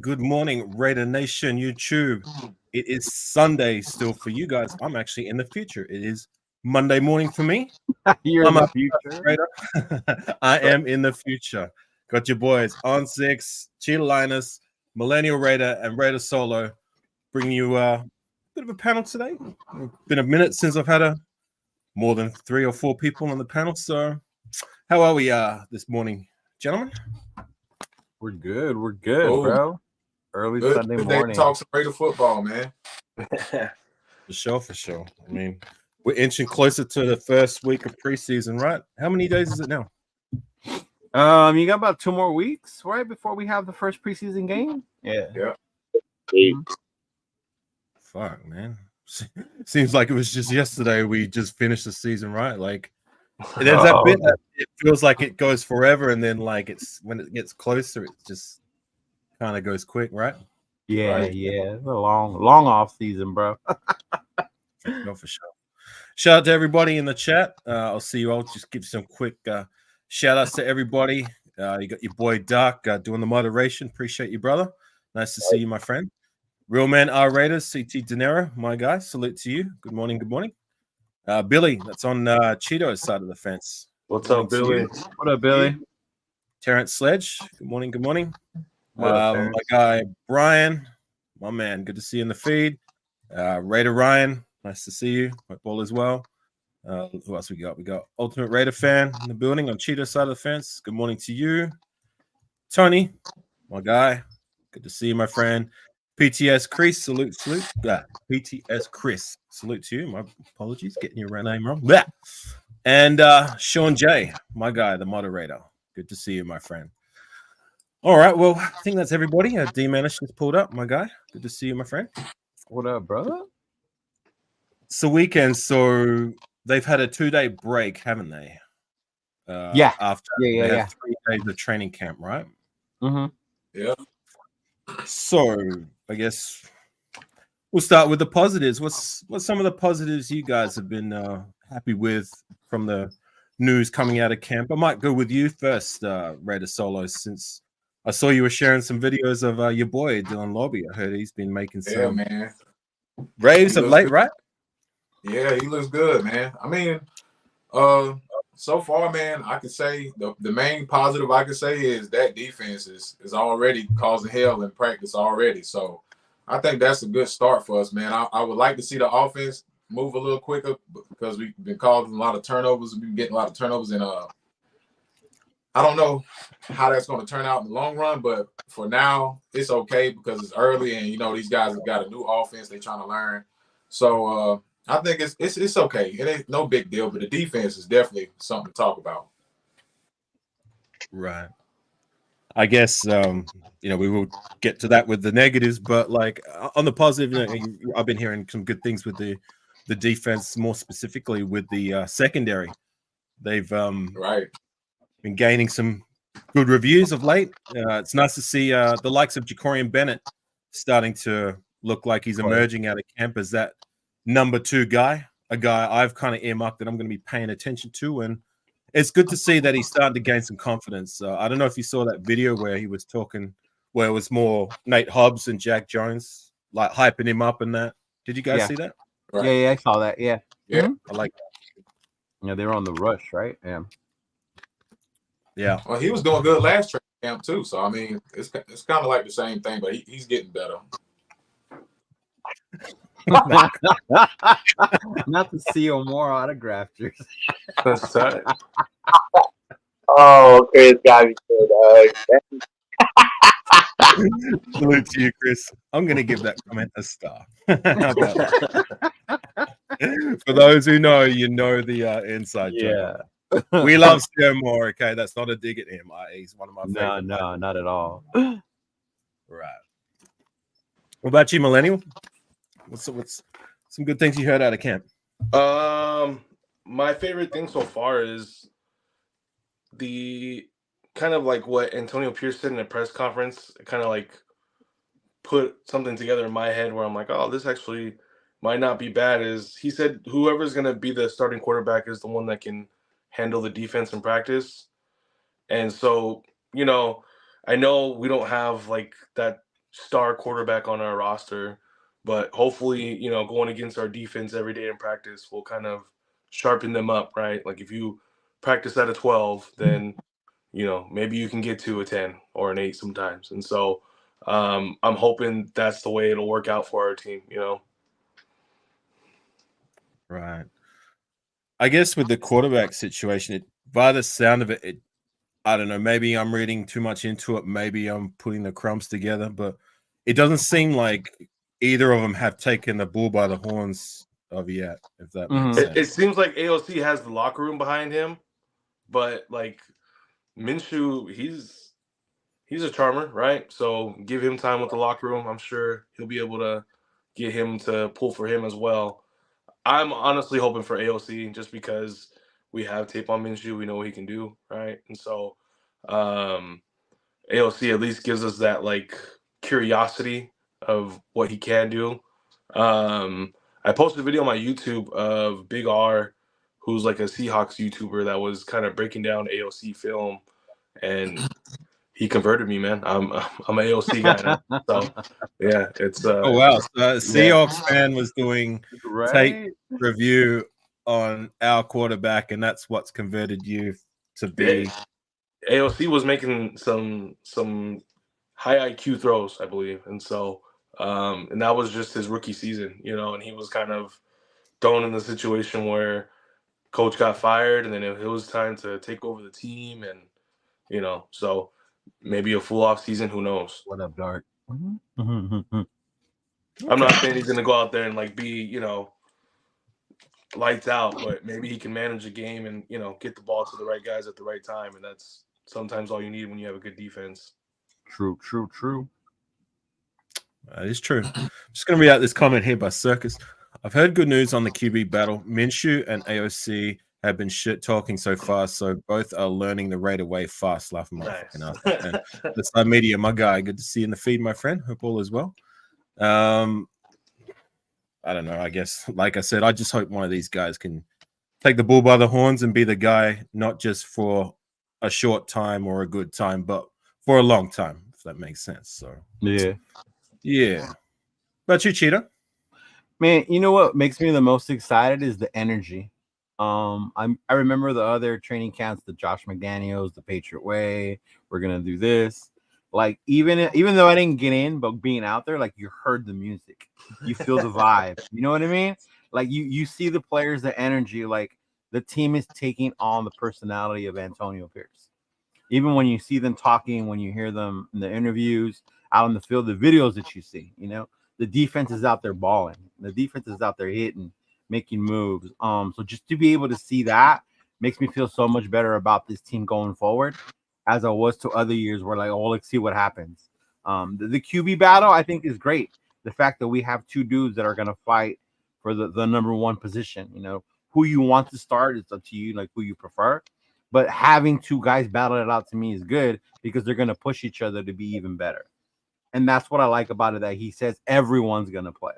Good morning, Raider Nation YouTube. It is Sunday still for you guys. I'm actually in the future. It is Monday morning for me. You're in the future. Raider. I am in the future. Got your boys Ont6, Cheetah Linus, Millennial Raider, and Raider Solo. Bringing you a bit of a panel today. Been a minute since I've had more than 3 or 4 people on the panel. So, how are we this morning, gentlemen? We're good. We're good, bro. Early good. Sunday good morning. Talk some Raider football, man. For sure. I mean, we're inching closer to the first week of preseason, right? How many days is it now? You got about 2 more weeks, right, before we have the first preseason game. Yeah. Fuck, man. Seems like it was just yesterday we just finished the season, right? Like, there's that bit that it feels like it goes forever, and then like it's when it gets closer, it just kind of goes quick, right? Yeah, right? yeah. It's a long off season, bro. No, for sure. Shout out to everybody in the chat. I'll see you all. Just give some quick shout outs to everybody. You got your boy Doc doing the moderation. Appreciate you, brother. Nice to see you, my friend. Real Man R Raiders, CT Dinero, my guy. Salute to you. Good morning. Good morning. Billy, that's on Cheeto's side of the fence. What's up, Billy? What up, Billy? Terrence Sledge. Good morning. Good morning. What up, my guy Brian, my man. Good to see you in the feed. Raider Ryan, nice to see you. Hope all is well. Who else we got? We got Ultimate Raider fan in the building on Cheeto's side of the fence. Good morning to you. Tony, my guy. Good to see you, my friend. PTS Chris, salute. PTS Chris, salute to you. My apologies, getting your name wrong. Blah. And Sean J, my guy, the moderator. Good to see you, my friend. All right, well, I think that's everybody. D-Manish just pulled up, my guy. Good to see you, my friend. What up, brother? So weekend, so they've had a 2-day break, haven't they? Yeah. After they had 3 days of training camp, right? Mm-hmm. Yeah. So I guess we'll start with the positives. What's some of the positives you guys have been happy with from the news coming out of camp? I might go with you first, Raider Solo, since I saw you were sharing some videos of your boy Dylan Lobby. I heard he's been making some raves of late, right? Yeah, he looks good, man. I mean, so far, man, I could say the main positive I could say is that defense is already causing hell in practice already. So I think that's a good start for us, man. I would like to see the offense move a little quicker because we've been causing a lot of turnovers. We've been getting a lot of turnovers, and I don't know how that's going to turn out in the long run, but for now, it's okay because it's early, and these guys have got a new offense they're trying to learn. So I think it's okay. It ain't no big deal, but the defense is definitely something to talk about. Right. I guess we will get to that with the negatives, but like on the positive, I've been hearing some good things with the defense, more specifically with the secondary. They've been gaining some good reviews of late. It's nice to see the likes of Jacorian Bennett starting to look like he's emerging out of camp as that number 2 guy, a guy I've kind of earmarked that I'm going to be paying attention to. And it's good to see that he's starting to gain some confidence. I don't know if you saw that video where he was talking, where it was more Nate Hobbs and Jack Jones, like hyping him up and that. Did you guys see that? Right. Yeah, I saw that. Yeah. Yeah. I like that. Yeah, they were on the rush, right? Yeah. Well, he was doing good last training camp too. So I mean, it's kind of like the same thing, but he's getting better. Not to see more autograph jersey. That's tight. Oh, Chris got me good. Salute to you, Chris. I'm going to give that comment a star. For those who know, the inside joke. We love Sierra Moore, okay? That's not a dig at him. He's one of my favorite. No, not at all. Right. What about you, Millennial? What's some good things you heard out of camp? My favorite thing so far is the kind of like what Antonio Pierce said in a press conference. It kind of like put something together in my head where I'm like, oh, this actually might not be bad. Is he said whoever's going to be the starting quarterback is the one that can handle the defense in practice. And so, I know we don't have like that star quarterback on our roster, but hopefully, going against our defense every day in practice will kind of sharpen them up, right? Like if you practice at a 12, then, maybe you can get to a 10 or an 8 sometimes. And so I'm hoping that's the way it'll work out for our team, Right. I guess with the quarterback situation, by the sound of it, I don't know, maybe I'm reading too much into it. Maybe I'm putting the crumbs together, but it doesn't seem like either of them have taken the bull by the horns of yet, if that makes sense. It seems like AOC has the locker room behind him, but like Minshew, he's a charmer, right? So give him time with the locker room. I'm sure he'll be able to get him to pull for him as well. I'm honestly hoping for AOC just because we have tape on Minshew. We know what he can do, right? And so AOC at least gives us that like curiosity of what he can do. I posted a video on my YouTube of Big R, who's like a Seahawks YouTuber that was kind of breaking down AOC film, and he converted me, man. I'm an AOC guy now. So yeah, it's Oh wow! So Seahawks fan was doing tape Right? review on our quarterback, and that's what's converted you to be. AOC was making some high IQ throws, I believe, and so and that was just his rookie season, you know, and he was kind of thrown in the situation where coach got fired, and then it was time to take over the team, and you know, so maybe a full off season, who knows? What up, Dark? I'm not saying he's gonna go out there and like be, you know, lights out, but maybe he can manage a game and, you know, get the ball to the right guys at the right time, and that's sometimes all you need when you have a good defense. True. That is true. I'm just going to read out this comment here by Circus. I've heard good news on the QB battle. Minshew and AOC have been shit talking so far, so both are learning the Raider way fast. Laughing my fucking ass. The Side Media, my guy. Good to see you in the feed, my friend. Hope all is well. I don't know. I guess, like I said, I just hope one of these guys can take the bull by the horns and be the guy, not just for a short time or a good time, but for a long time, if that makes sense. So yeah. But you, Cheetah? Man, you know what makes me the most excited is the energy. I remember the other training camps, the Josh McDaniels, the Patriot Way. We're gonna do this. Like even though I didn't get in, but being out there, like you heard the music, you feel the vibe. You know what I mean? Like you see the players, the energy. Like the team is taking on the personality of Antonio Pierce. Even when you see them talking, when you hear them in the interviews, out on the field, the videos that you see, you know, the defense is out there balling. The defense is out there hitting, making moves. So just to be able to see that makes me feel so much better about this team going forward, as I was to other years where like, oh, let's see what happens. The QB battle, I think, is great. The fact that we have two dudes that are going to fight for the number one position, you know, who you want to start, it's up to you, like who you prefer. But having two guys battle it out to me is good because they're going to push each other to be even better. And that's what I like about it, that he says everyone's going to play.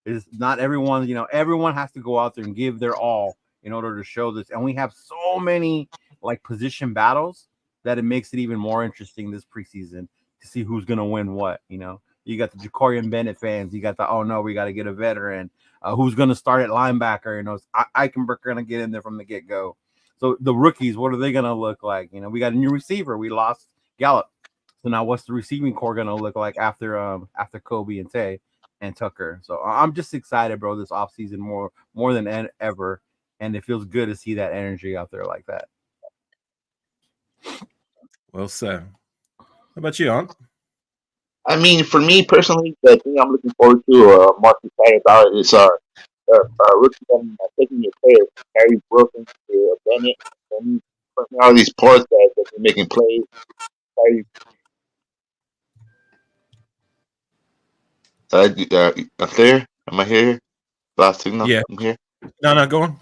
It's not everyone, you know, everyone has to go out there and give their all in order to show this. And we have so many like position battles that it makes it even more interesting this preseason to see who's going to win what, you know. You got the Jacorian Bennett fans. You got the, oh, no, we got to get a veteran. Who's going to start at linebacker? You know, Eichenberg going to get in there from the get-go. So the rookies, what are they going to look like? You know, we got a new receiver. We lost Gallup. So now what's the receiving core going to look like after Kobe and Tay and Tucker? So I'm just excited, bro, this offseason more than ever. And it feels good to see that energy out there like that. Well said. How about you, Aunt? I mean, for me personally, the thing I'm looking forward to, most excited about is rookie taking your players, Harry Wilson, Bennett, and all these ports that they're making plays. Clear? Am I here? Last signal? Yeah. I'm here. No, go on.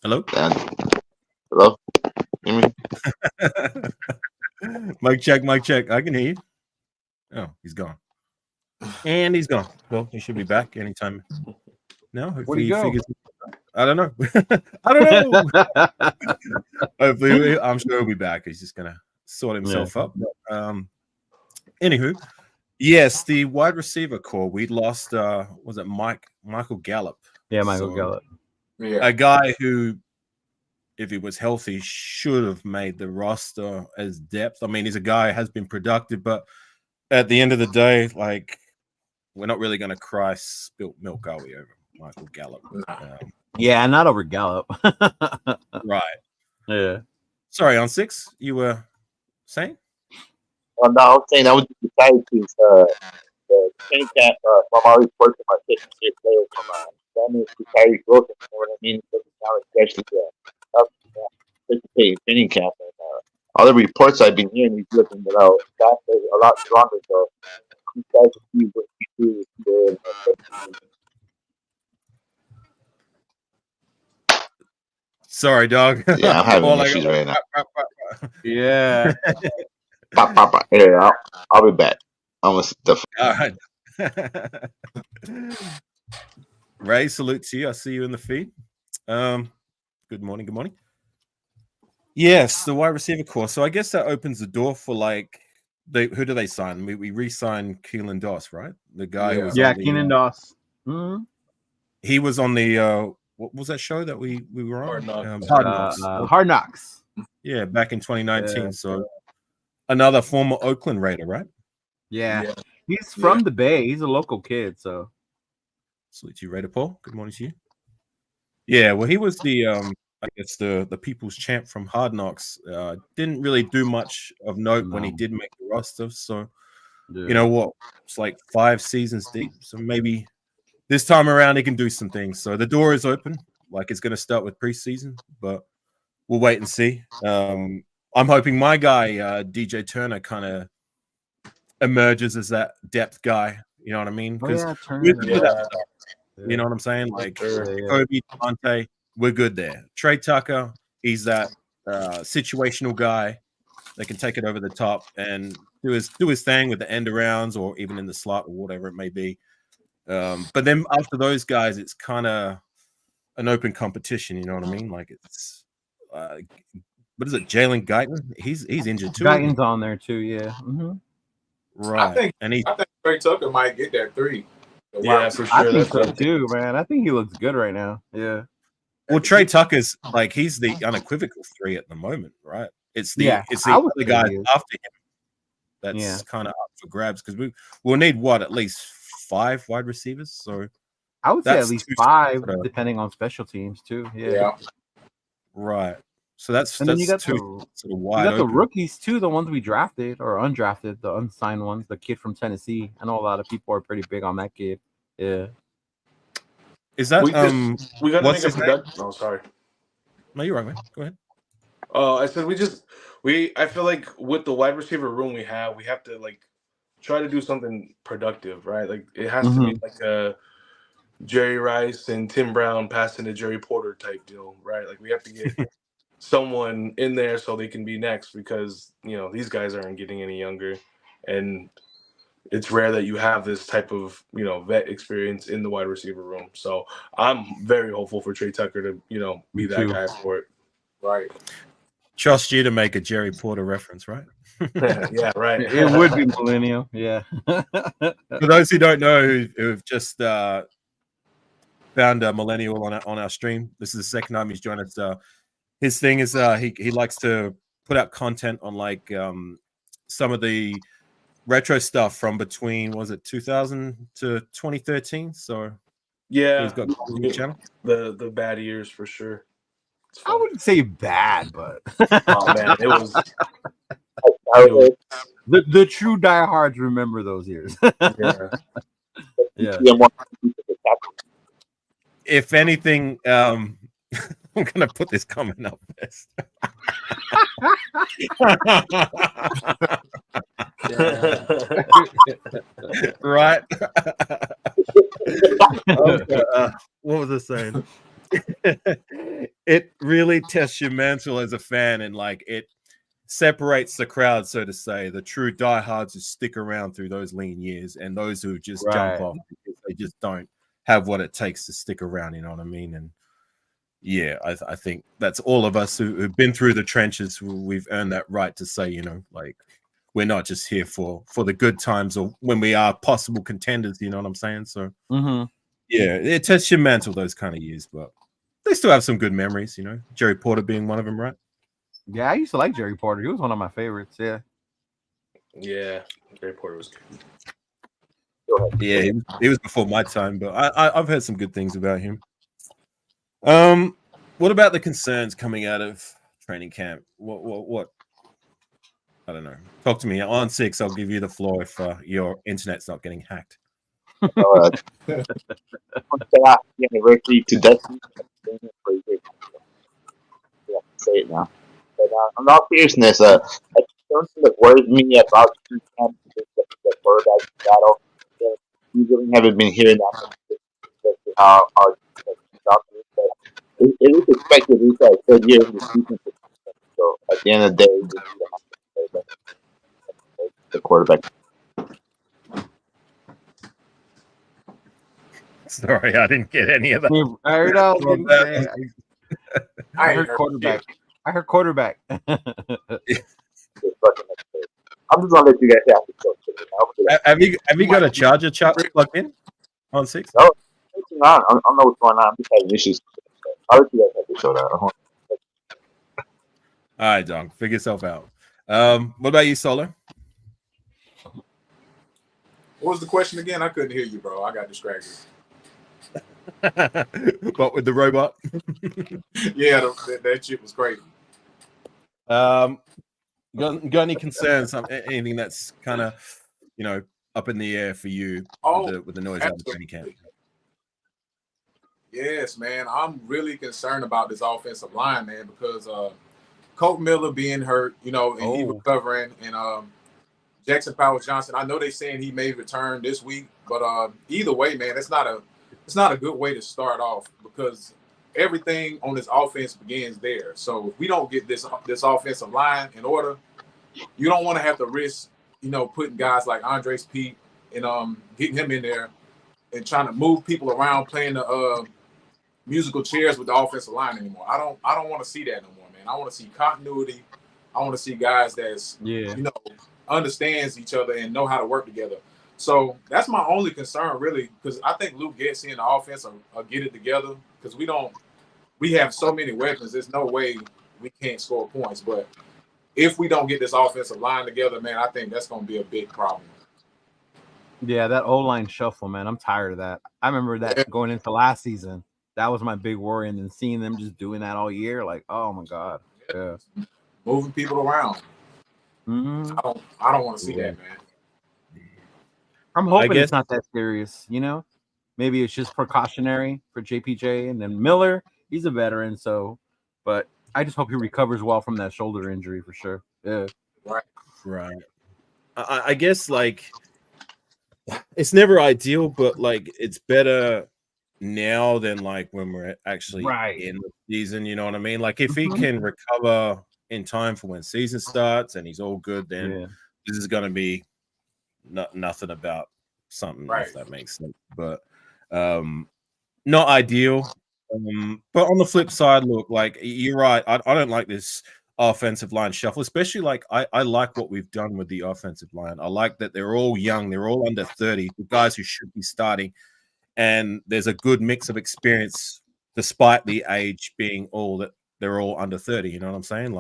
Hello? Hello? Hear me? Mic check. I can hear you. Oh, he's gone. And he's gone. Well, he should be back anytime now. Where'd he go? I don't know. I don't know. Hopefully, I'm sure he'll be back. He's just going to sort himself up. Anywho, yes, the wide receiver core, we lost, was it Michael Gallup? Yeah, Michael Gallup. Yeah. A guy who, if he was healthy, should have made the roster as depth. I mean, he's a guy who has been productive, but at the end of the day, like, we're not really going to cry spilt milk, are we, over Michael Gallup? Yeah, not over Gallup. Right. Yeah. Sorry, Ont6, you were saying? No, I was saying I was just excited because the training camp from all these working my second year players from Daniel Kyrie Wilson, you know what I mean? Especially participating in training camp, and all the reports I've been hearing, he's looking faster, a lot stronger. So I'm excited to see what he do. Sorry, dog. Yeah, I'm having issues right now. Yeah. Pop. Yeah, I'll be back. Almost the. All right. Ray, salute to you. I see you in the feed. Good morning. Yes, the wide receiver core. So I guess that opens the door for like who do they sign? We re-signed Keelan Doss, right? The guy who was Yeah, on the, Keenan Doss. Mm-hmm. he was on the what was that show that we were on? Hard Knocks. Hard Knocks. Hard Knocks. Yeah, back in 2019. Yeah. So another former Oakland Raider, right? Yeah. He's from the Bay. He's a local kid, so Salute to you, Raider Paul. Good morning to you. Yeah, well, he was the I guess the people's champ from Hard Knocks. Didn't really do much of note when he did make the roster. So you know what? It's like 5 seasons deep. So maybe this time around he can do some things. So the door is open. Like it's going to start with preseason, but we'll wait and see. I'm hoping my guy DJ Turner kind of emerges as that depth guy. You know what I mean? Because you know what I'm saying? Like Kobe, Devontae, we're good there. Trey Tucker, he's that situational guy that can take it over the top and do his thing with the end arounds or even in the slot or whatever it may be. But then after those guys, it's kind of an open competition. You know what I mean? Like it's what is it? Jalen Guyton? He's injured too. Guyton's on there too. Yeah. Mm-hmm. I Right. think Trey Tucker might get that 3. Yeah, for sure. I think so too, man. I think he looks good right now. Yeah. Well, Trey Tucker's like he's the unequivocal 3 at the moment, right? It's the other guys after him that's kind of up for grabs because we'll need at least 5 wide receivers. So I would say at least 5, depending on special teams too. Yeah. Right. So that's then you got two sort of wide. You got the rookies too, the ones we drafted or undrafted, the unsigned ones. The kid from Tennessee. I know a lot of people are pretty big on that kid. Yeah. Is that we got to make a production? Oh, sorry. No, you're right, man. Go ahead. I said I feel like with the wide receiver room we have to like try to do something productive, right? Like it has to be like a Jerry Rice and Tim Brown passing to Jerry Porter type deal, right? Like we have to get someone in there so they can be next because these guys aren't getting any younger, and it's rare that you have this type of vet experience in the wide receiver room. So I'm very hopeful for Trey Tucker to be that guy for it. Right. Trust you to make a Jerry Porter reference, right? Yeah, right. It would be Millennial. Yeah. For those who don't know who've just found a Millennial on our stream, this is the second time he's joined us. His thing is he likes to put out content on like some of the retro stuff from between 2000 to 2013. So yeah, he's got a new channel. The bad years for sure. I wouldn't say bad, but oh man, it was the true diehards remember those years. Yeah. If anything, I'm gonna put this comment up first. Right. What was I saying? It really tests your mantle as a fan, and like it separates the crowd, so to say, the true diehards who stick around through those lean years and those who just jump off because they just don't have what it takes to stick around. You know what I mean? And yeah, I think that's all of us who've been through the trenches. We've earned that right to say, like we're not just here for the good times or when we are possible contenders. You know what I'm saying? So yeah, it tests your mantle those kind of years, but they still have some good memories. Jerry Porter being one of them, right? Yeah, I used to like Jerry Porter. He was one of my favorites. Yeah. Yeah, Jerry Porter was good. Yeah, he was before my time, but I've heard some good things about him. What about the concerns coming out of training camp? What? I don't know. Talk to me. Ont6, I'll give you the floor if your internet's not getting hacked. University to Dustin. Say it now. But in all seriousness, I don't think that worries me about the camp the quarterback battle. We really haven't been hearing that how it is expected. It's like 3rd year in the season. So at the end of the day, the quarterback. Sorry, I didn't get any of that. I heard quarterback. I heard quarterback. I'm just gonna let you guys have the show. Have you got a charger plugged in on 6? No, I don't know what's going on. I'm just having issues. I'll let you guys have the show now. All right, Don, figure yourself out. What about you, Solo? What was the question again? I couldn't hear you, bro. I got distracted. What with the robot? Yeah, that shit was crazy. Got any concerns? Anything that's kind of, up in the air for you with the noise out of the training camp? Yes, man. I'm really concerned about this offensive line, man, because Colt Miller being hurt, and he recovering, and Jackson Powers Johnson. I know they're saying he may return this week, but either way, man, it's not a good way to start off because everything on this offense begins there. So if we don't get this offensive line in order, you don't want to have to risk, putting guys like Andres Pete and getting him in there and trying to move people around, playing the musical chairs with the offensive line anymore. I don't want to see that no more, man. I want to see continuity. I want to see guys that's understands each other and know how to work together. So that's my only concern, really, because I think Luke Getsy and the offense will get it together because we have so many weapons. There's no way we can't score points. But if we don't get this offensive line together, man, I think that's going to be a big problem. Yeah, that O-line shuffle, man. I'm tired of that. I remember that going into last season. That was my big worry. And then seeing them just doing that all year, like, oh, my God. Yeah. Moving people around. Mm-hmm. I don't want to see that, man. I'm hoping it's not that serious, Maybe it's just precautionary for JPJ. And then Miller, he's a veteran, but I just hope he recovers well from that shoulder injury for sure. Yeah. Right. I guess, it's never ideal, but, it's better now than, when we're actually in the season, you know what I mean? If he can recover in time for when season starts and he's all good, then this is going to be nothing about something, if that makes sense. But not ideal. But on the flip side, look, you're right. I don't like this offensive line shuffle, especially I like what we've done with the offensive line. I like that they're all young, they're all under 30, the guys who should be starting, and there's a good mix of experience despite the age being they're all under 30. You know what I'm saying?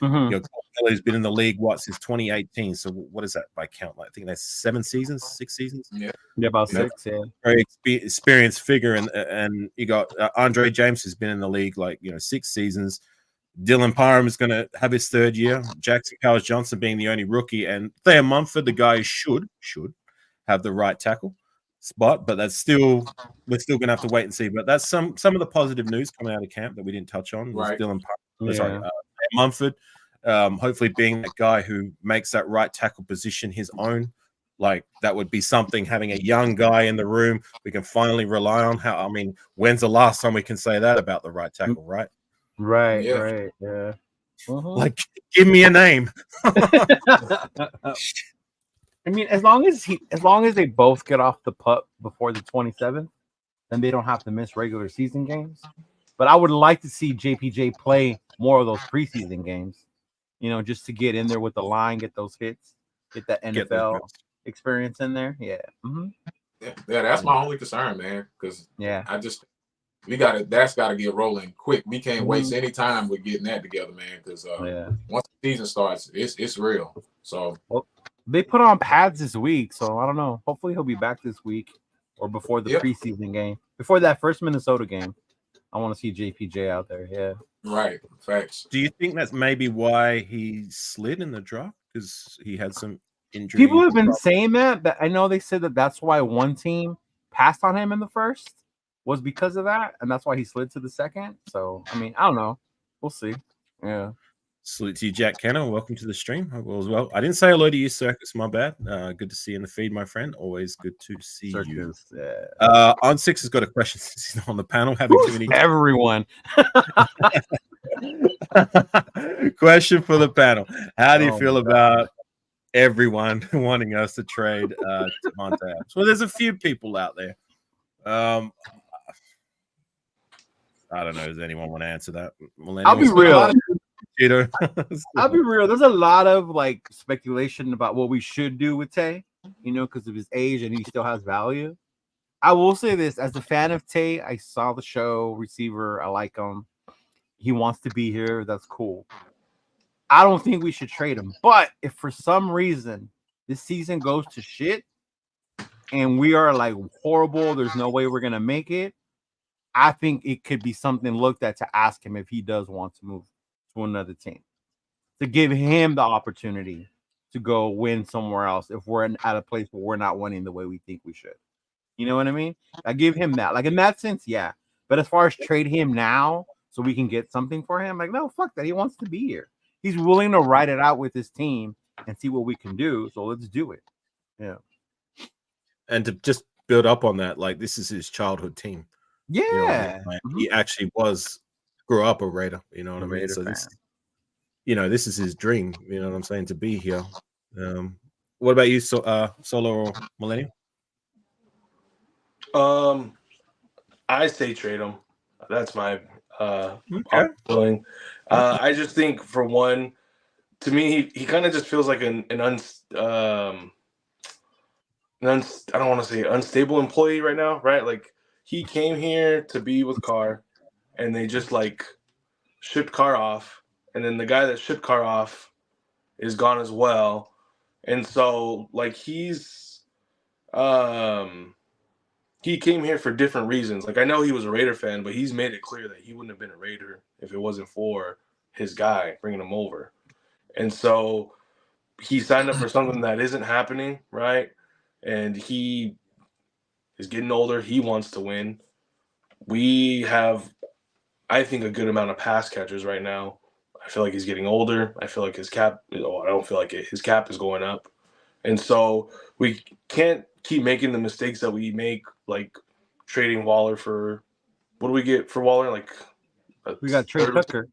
Kelly's been in the league since 2018. So what is that by count? I think that's 6 seasons. Yeah, about 6. Yeah, very experienced figure, and you got Andre James has been in the league 6 seasons. Dylan Parham is going to have his 3rd year. Jackson Powers Johnson being the only rookie, and Thayer Mumford, the guy who should have the right tackle spot, but we're still going to have to wait and see. But that's some of the positive news coming out of camp that we didn't touch on. Dylan Parham, Mumford, hopefully being that guy who makes that right tackle position his own. That would be something, having a young guy in the room we can finally rely on. When's the last time we can say that about the right tackle, right? Right, yeah. Give me a name. As long as they both get off the pup before the 27th, then they don't have to miss regular season games. But I would like to see JPJ play more of those preseason games, just to get in there with the line, get those hits, get that NFL experience in there. Yeah. Mm-hmm. Yeah, that's my only concern, man. Because that's got to get rolling quick. We can't waste any time with getting that together, man. Because once the season starts, it's real. So. They put on pads this week, so I don't know. Hopefully he'll be back this week or before the preseason game. Before that first Minnesota game. I want to see JPJ out there, yeah. Right, facts. Do you think that's maybe why he slid in the draft? Because he had some injury? People have been saying that. I know they said that's why one team passed on him in the first, was because of that, and that's why he slid to the second. So, I don't know. We'll see. Yeah. Salute to you, Jack Kenner. Welcome to the stream. Hope all is well. I didn't say hello to you, Circus. My bad. Good to see you in the feed, my friend. Always good to see you. Ont6 has got a question since he's not on the panel. Having too many everyone. Question for the panel. How do you feel about everyone wanting us to trade Devontae Adams? Well, there's a few people out there. I don't know. Does anyone want to answer that? I'll be real. Cheater. I'll be real. There's a lot of like speculation about what we should do with Tay, you know, because of his age and he still has value. I will say this as a fan of Tay, I saw the show receiver. I like him. He wants to be here. That's cool. I don't think we should trade him. But if for some reason this season goes to shit and we are like horrible, there's no way we're gonna make it. I think it could be something looked at to ask him if he does want to move to another team, to give him the opportunity to go win somewhere else if we're at a place where we're not winning the way we think we should. You know what I mean? I give him that. Like in that sense, yeah. But as far as trade him now so we can get something for him, like, no, fuck that. He wants to be here. He's willing to ride it out with his team and see what we can do. So let's do it. Yeah. And to just build up on that, like this is his childhood team. Yeah. You know what I mean? Like, he actually grew up a Raider. You know what I mean? Raider So fan. this, you know, this is his dream. You know what I'm saying? To be here. What about you, Solo or Millennial? I say trade him. That's my Okay. feeling. I just think for one, to me, he kind of just feels like I don't want to say unstable employee right now, right? Like he came here to be with Carr, and they just like shipped Carr off, and then the guy that shipped Carr off is gone as well, and so like he's he came here for different reasons. Like I know he was a Raider fan, but he's made it clear that he wouldn't have been a Raider if it wasn't for his guy bringing him over, and so he signed up for something that isn't happening, right? And he is getting older. He wants to win. We have, I think, a good amount of pass catchers right now. I feel like he's getting older. I feel like his cap, I don't feel like it. His cap is going up. And so we can't keep making the mistakes that we make, like trading Waller for, what do we get for Waller? Like We got Trey Tucker.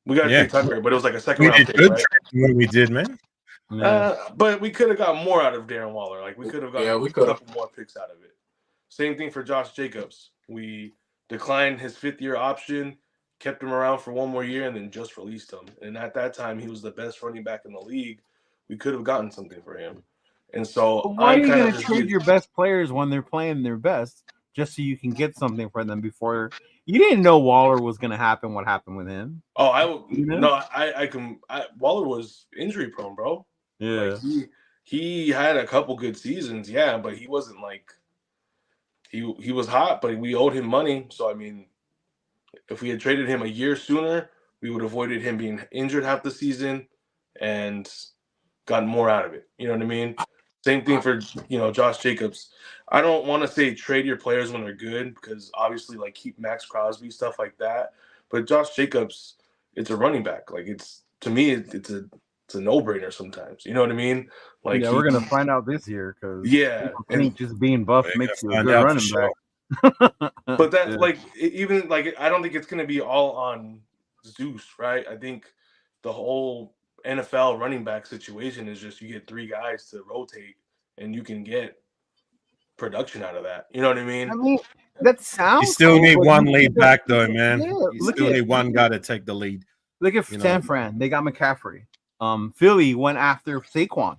We got Yeah. Trey Tucker, but it was like a second We round did pick, good right? when we did, man. Yeah. But we could have got more out of Darren Waller. Like we could have gotten a couple more picks out of it. Same thing for Josh Jacobs. We declined his 5th-year option, kept him around for one more year, and then just released him. And at that time, he was the best running back in the league. We could have gotten something for him. And so But why are you going to trade your best players when they're playing their best just so you can get something for them before? You didn't know Waller was going to happen. What happened with him? Oh, Waller was injury prone, bro. Yeah. Like he had a couple good seasons, yeah, but he wasn't like he was hot, but we owed him money. So I mean, if we had traded him a year sooner, we would have avoided him being injured half the season and gotten more out of it. You know what I mean? Same thing for Josh Jacobs. I don't want to say trade your players when they're good because obviously like keep Max Crosby, stuff like that. But Josh Jacobs, it's a running back. Like to me, it's a no-brainer sometimes. You know what I mean? Like we're gonna find out this year because yeah, I think just being buff makes you a good running back. But that like even like I don't think it's gonna be all on Zeus, right? I think the whole NFL running back situation is just you get 3 guys to rotate and you can get production out of that. You know what I mean? I mean that sounds. You still need one lead back though, man. Yeah, you still need one guy to take the lead. Look at San Fran. They got McCaffrey. Philly went after Saquon.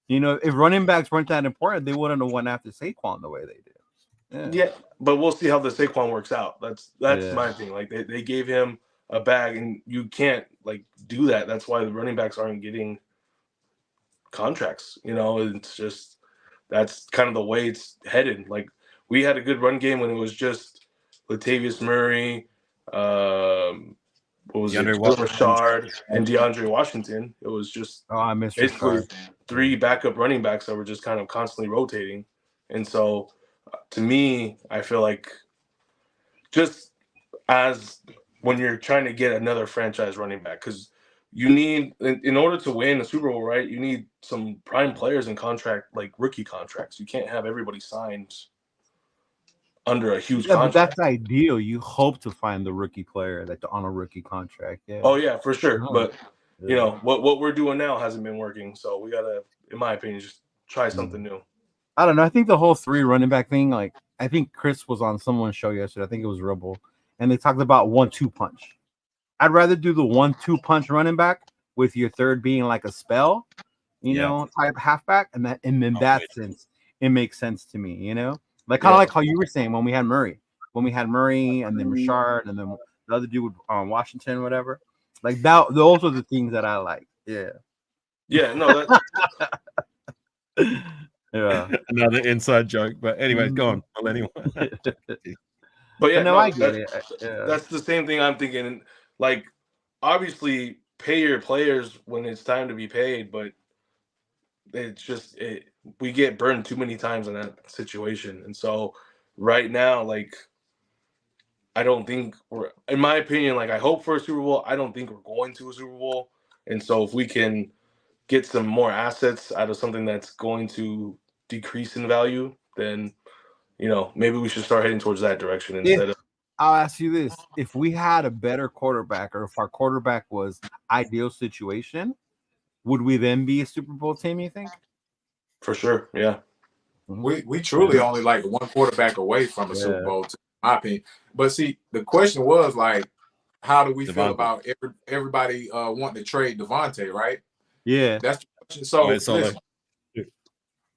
If running backs weren't that important, they wouldn't have went after Saquon the way they did. Yeah, but we'll see how the Saquon works out. That's my thing. Like they gave him a bag, and you can't like do that. That's why the running backs aren't getting contracts. It's just that's kind of the way it's headed. Like we had a good run game when it was just Latavius Murray, Rashard and DeAndre Washington. It was just basically 3 backup running backs that were just kind of constantly rotating. And so to me, I feel like just as when you're trying to get another franchise running back, because you need, in order to win a Super Bowl, right, you need some prime players in contract, like rookie contracts. You can't have everybody signed under a huge contract. But that's ideal. You hope to find the rookie player that's on a rookie contract. Yeah. Oh yeah, for sure. But what we're doing now hasn't been working. So we gotta, in my opinion, just try something new. I don't know. I think the whole 3 running back thing, like I think Chris was on someone's show yesterday. I think it was Rebel, and they talked about 1-2 punch. I'd rather do the 1-2 punch running back with your third being like a spell, type halfback, and in that sense, it makes sense to me, like kind of like how you were saying when we had Murray, and then Richard, and then the other dude with Washington, whatever. Like that, those are the things that I like. Yeah. Yeah. No. That. Yeah. Another inside joke, but anyways, go on, Millennial. But yeah, no, I get it. That's the same thing I'm thinking. Like, obviously, pay your players when it's time to be paid, but it's just we get burned too many times in that situation. And so, right now, like, I don't think we're, in my opinion, like, I hope for a Super Bowl. I don't think we're going to a Super Bowl. And so, if we can get some more assets out of something that's going to decrease in value, then maybe we should start heading towards that direction instead of. I'll ask you this: if we had a better quarterback, or if our quarterback was ideal situation, would we then be a Super Bowl team? You think? For sure, yeah. We truly only like one quarterback away from a Super Bowl, in my opinion. But see, the question was like, how do we feel about everybody wanting to trade Devontae, right? Yeah, that's the question. So listen,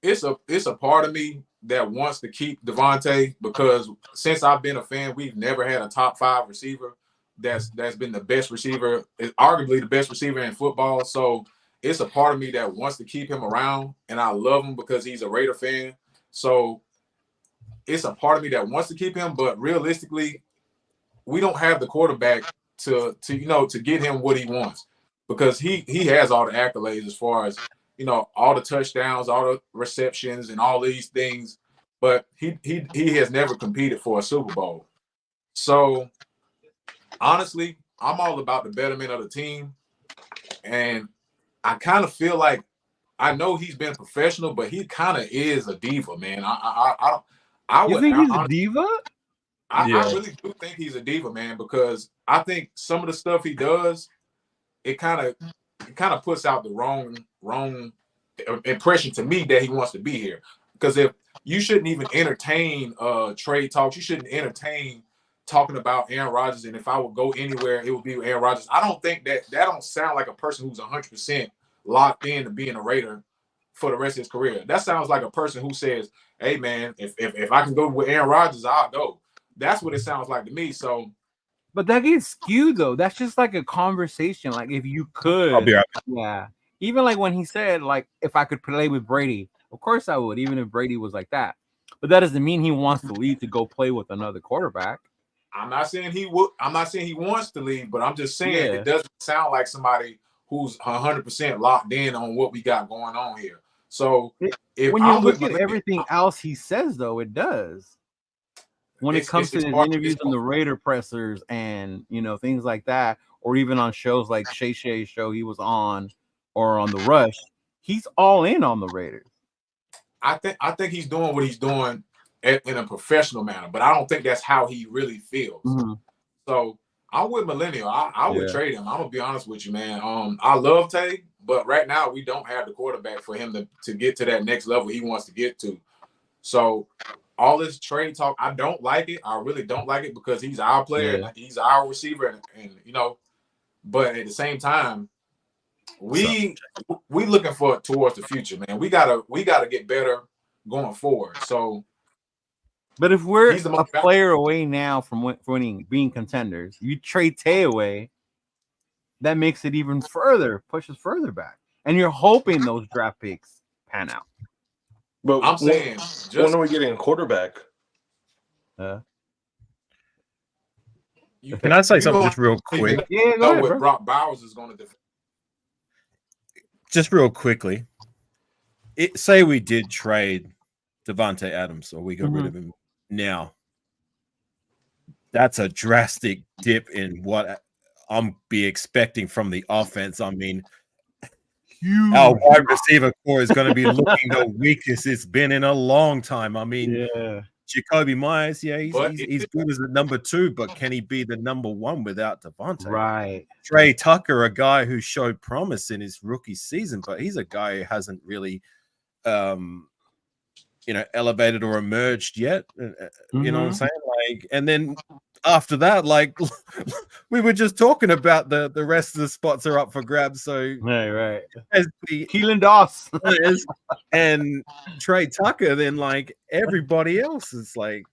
it's a part of me that wants to keep Devontae, because since I've been a fan, we've never had a top 5 receiver that's been the best receiver, arguably the best receiver in football. So it's a part of me that wants to keep him around, and I love him because he's a Raider fan. So it's a part of me that wants to keep him, but realistically, we don't have the quarterback to get him what he wants, because he has all the accolades as far as all the touchdowns, all the receptions, and all these things, but he has never competed for a Super Bowl. So honestly, I'm all about the betterment of the team, and I kind of feel like, I know he's been professional, but he kind of is a diva, man. You think he's a diva? I really do think he's a diva, man, because I think some of the stuff he does, it kind of puts out the wrong impression to me that he wants to be here. Because if you shouldn't even entertain trade talks, you shouldn't entertain talking about Aaron Rodgers, and if I would go anywhere, it would be with Aaron Rodgers. I don't think that don't sound like a person who's 100% locked in to being a Raider for the rest of his career. That sounds like a person who says, hey man, if I can go with Aaron Rodgers, I'll go. That's what it sounds like to me. So, but that gets skewed though. That's just like a conversation. Like if you could, I'll be right back. Yeah. Even like when he said, like, if I could play with Brady, of course I would, even if Brady was like that. But that doesn't mean he wants to leave to go play with another quarterback. I'm not saying he would. I'm not saying he wants to leave, but I'm just saying it doesn't sound like somebody who's 100% locked in on what we got going on here. So if when you look at everything else he says, though, it does. When it comes to his interviews on the Raider pressers and things like that, or even on shows like Shay Shay's show he was on, or on the Rush, he's all in on the Raiders. I think he's doing what he's doing in a professional manner, but I don't think that's how he really feels. Mm-hmm. So I'm with Millennial. I would trade him. I'm gonna be honest with you, man. I love Tay, but right now we don't have the quarterback for him to get to that next level he wants to get to. So all this trade talk, I don't like it. I really don't like it, because he's our player and he's our receiver, and but at the same time, we looking towards the future, man. We gotta get better going forward. So, but if we're a player away now from being contenders, you trade Tay away, that makes it even further, pushes further back, and you're hoping those draft picks pan out. But I'm saying, when are we getting a quarterback? Can I say something just real quick? Yeah, go ahead, what Brock Bowers is going to defend. Just real quickly, say we did trade Devontae Adams, or we got rid of him now. That's a drastic dip in what I'm be expecting from the offense. I mean, our wide receiver core is going to be looking the weakest it's been in a long time. I mean, Jacoby Myers, he's good as the number 2, but can he be the number 1 without Devontae? Right. Trey Tucker, a guy who showed promise in his rookie season, but he's a guy who hasn't really, elevated or emerged yet. You know what I'm saying? Like, and then after that, like we were just talking about the rest of the spots are up for grabs. So Right. as the Keelan Doss. players and Trey Tucker, then like everybody else is like,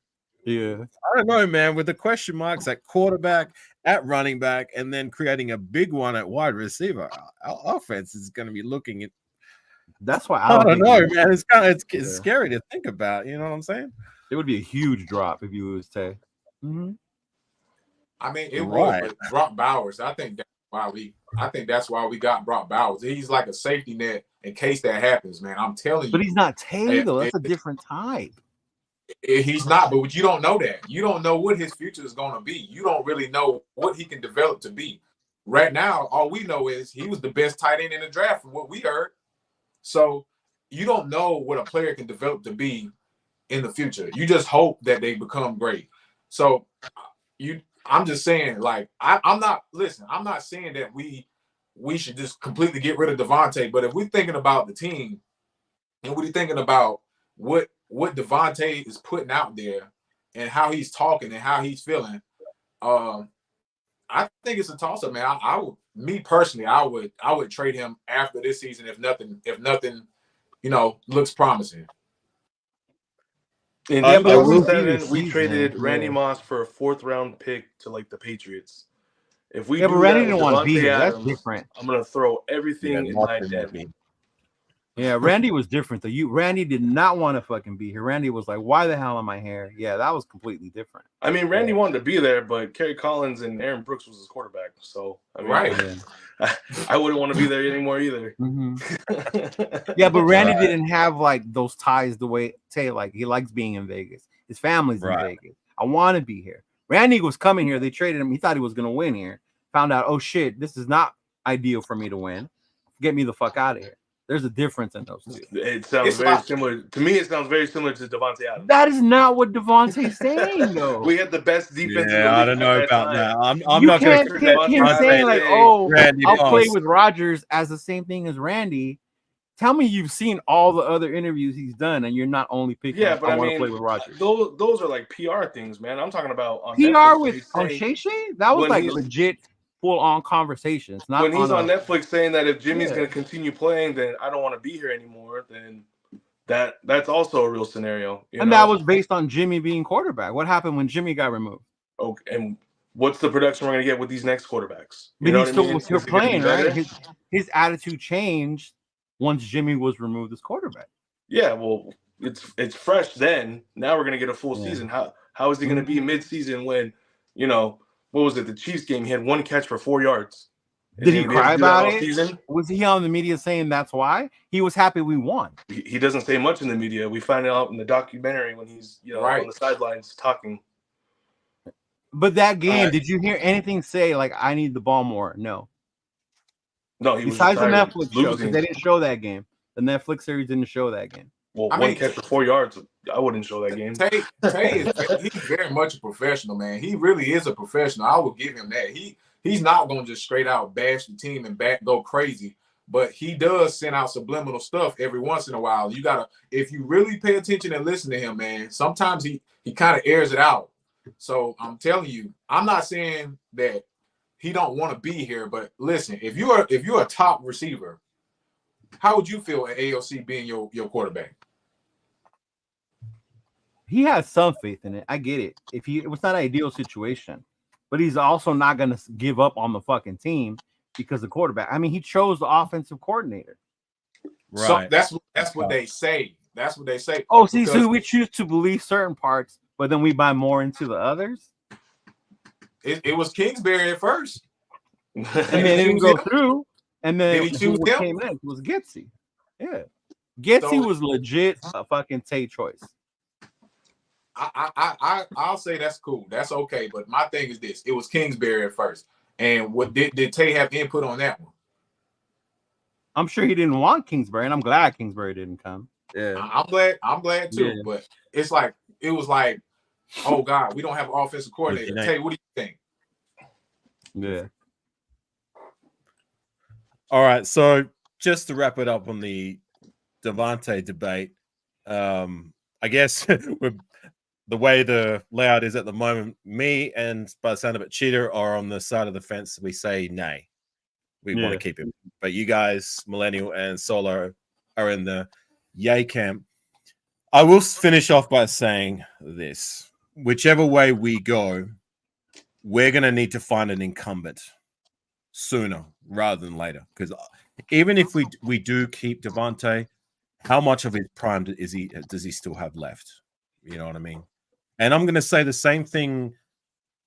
Yeah. I don't know, man, with the question marks at quarterback, at running back, and then creating a big one at wide receiver. Our offense is going to be looking at. That's why I don't know, man. It's kind of Yeah. scary to think about. You know what I'm saying? It would be a huge drop if you lose Tay. I mean, it Right. would, but Brock Bowers, I think that's why we got Brock Bowers. He's like a safety net in case that happens, man. I'm telling you. But he's not Tay, though. That's a different type. He's not, but you don't know that. You don't know what his future is going to be. You don't really know what he can develop to be. Right now, all we know is he was the best tight end in the draft from what we heard. So you don't know what a player can develop to be in the future. You just hope that they become great. So I'm just saying, like, I'm not saying that we should just completely get rid of Devontae, but if we're thinking about the team and we're thinking about what Devontae is putting out there and how he's talking and how he's feeling, I think it's a toss-up, man. I would, me personally, I would trade him after this season if nothing, looks promising. In 2007, we traded Randy Moss for a 4th-round pick to like the Patriots. If we do but Randy that didn't want to be here. That's different. I'm gonna throw everything in my debt. Yeah, Randy was different though. Randy did not want to fucking be here. Randy was like, "Why the hell am I here?" Yeah, that was completely different. I mean, Randy wanted to be there, but Kerry Collins and Aaron Brooks was his quarterback. So I mean, I wouldn't want to be there anymore either. Yeah, but Randy didn't have like those ties the way Tay like. He likes being in Vegas. His family's in Vegas. I want to be here. Randy was coming here. They traded him. He thought he was going to win here. Found out, oh shit, this is not ideal for me to win. Get me the fuck out of here. There's a difference in those two. It sounds very similar. To me, it sounds very similar to Devontae Adams. That is not what Devontae's saying, though. We had the best defense. Yeah, I don't know about that. I'm you not going to keep him saying like, "Oh, I'll play with Rodgers" as the same thing as Randy. Tell me you've seen all the other interviews he's done, and you're not only picking. Yeah, but I want mean, to play with Rodgers. Those are like PR things, man. I'm talking about on PR Netflix, on Shay. That was like legit. Full-on conversations. Not when he's on Netflix saying that if Jimmy's going to continue playing, then I don't want to be here anymore. Then that's also a real scenario. That was based on Jimmy being quarterback. What happened when Jimmy got removed? Okay, and what's the production we're going to get with these next quarterbacks? But he still was here playing, right? His attitude changed once Jimmy was removed as quarterback. Yeah, well, it's fresh then. Now we're going to get a full season. How is he going to be mid-season when, what was it? The Chiefs game. He had 1 catch for 4 yards. Did he cry about it? Season? Was he on the media saying that's why? He was happy we won. He doesn't say much in the media. We find out in the documentary when he's on the sidelines talking. But that game, did you hear anything say like I need the ball more? No. No, he besides was the Netflix show, because they didn't show that game. The Netflix series didn't show that game. Well, 1 catch for 4 yards. I wouldn't show that game. He's very much a professional, man. He really is a professional. I will give him that. He's not going to just straight out bash the team and go crazy, but he does send out subliminal stuff every once in a while. You gotta, if you really pay attention and listen to him, man. Sometimes he kind of airs it out. So I'm telling you, I'm not saying that he don't want to be here, but listen, if you're a top receiver, how would you feel at AOC being your quarterback? He has some faith in it. I get it. It was not an ideal situation, but he's also not going to give up on the fucking team because the quarterback. I mean, he chose the offensive coordinator. Right. So that's what they say. That's what they say. Oh, see, so we choose to believe certain parts, but then we buy more into the others. It was Kingsbury at first, and then it didn't go through. And then he choose him? Came in? It was Getsy. Yeah, Getsy was legit a fucking Tay choice. I'll say that's cool. That's okay. But my thing is this: it was Kingsbury at first, and what did Tay have input on that one? I'm sure he didn't want Kingsbury, and I'm glad Kingsbury didn't come. Yeah, I'm glad too. Yeah. But it was like, oh God, we don't have an offensive coordinator. Tay, what do you think? Yeah. All right. So just to wrap it up on the Devontae debate, I guess the way the layout is at the moment, me and by the sound of it, Cheetah are on the side of the fence. We say nay. We want to keep him. But you guys, Millennial and Solo, are in the yay camp. I will finish off by saying this. Whichever way we go, we're going to need to find an incumbent sooner rather than later. Because even if we do keep Devontae, how much of his prime does he still have left? You know what I mean? And I'm going to say the same thing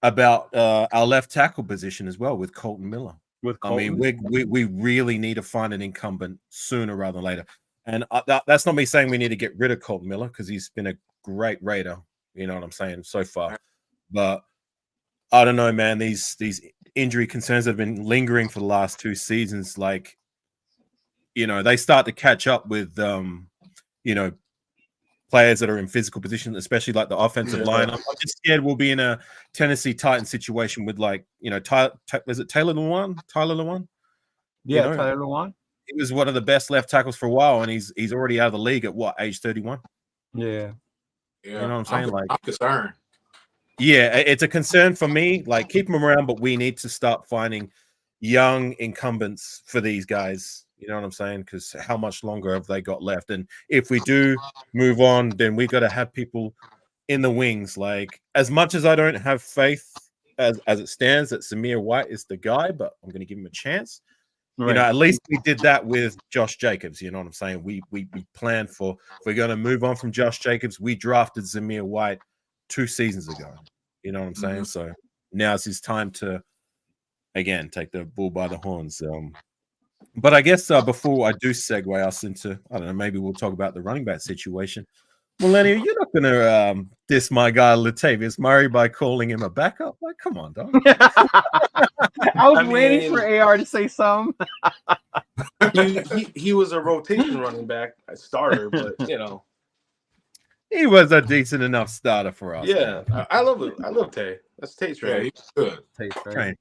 about our left tackle position as well with Colton Miller. I mean, we really need to find an incumbent sooner rather than later. And that's not me saying we need to get rid of Colton Miller because he's been a great Raider. You know what I'm saying so far. But I don't know, man. These injury concerns have been lingering for the last 2 seasons. Like, you know, they start to catch up with, you know, players that are in physical position, especially like the offensive line. I'm just scared we'll be in a Tennessee Titans situation with, like, you know, is it Taylor Lewan? Tyler Lewan? Yeah, you know, Tyler Lewan. He was one of the best left tackles for a while, and he's already out of the league at what, age 31? Yeah. You know what I'm saying? I'm concerned. Yeah, it's a concern for me. Like, keep them around, but we need to start finding young incumbents for these guys. You know what I'm saying? Because how much longer have they got left? And if we do move on, then we got to have people in the wings. Like, as much as I don't have faith as it stands that Zamir White is the guy, but I'm going to give him a chance. Right. You know, at least we did that with Josh Jacobs. You know what I'm saying? We planned for, if we're going to move on from Josh Jacobs, we drafted Zamir White 2 seasons ago. You know what I'm saying? Mm-hmm. So now's his time to, again, take the bull by the horns. But I guess before I do segue us into, I don't know, maybe we'll talk about the running back situation. Millennial, you're not going to diss my guy Latavius Murray by calling him a backup. Like, come on, dog. I was waiting for AR to say something. he was a rotation running back, a starter, but, you know. He was a decent enough starter for us. Yeah, I love it. I love Tay. That's Tay's right. Yeah, he's good. Tay's right.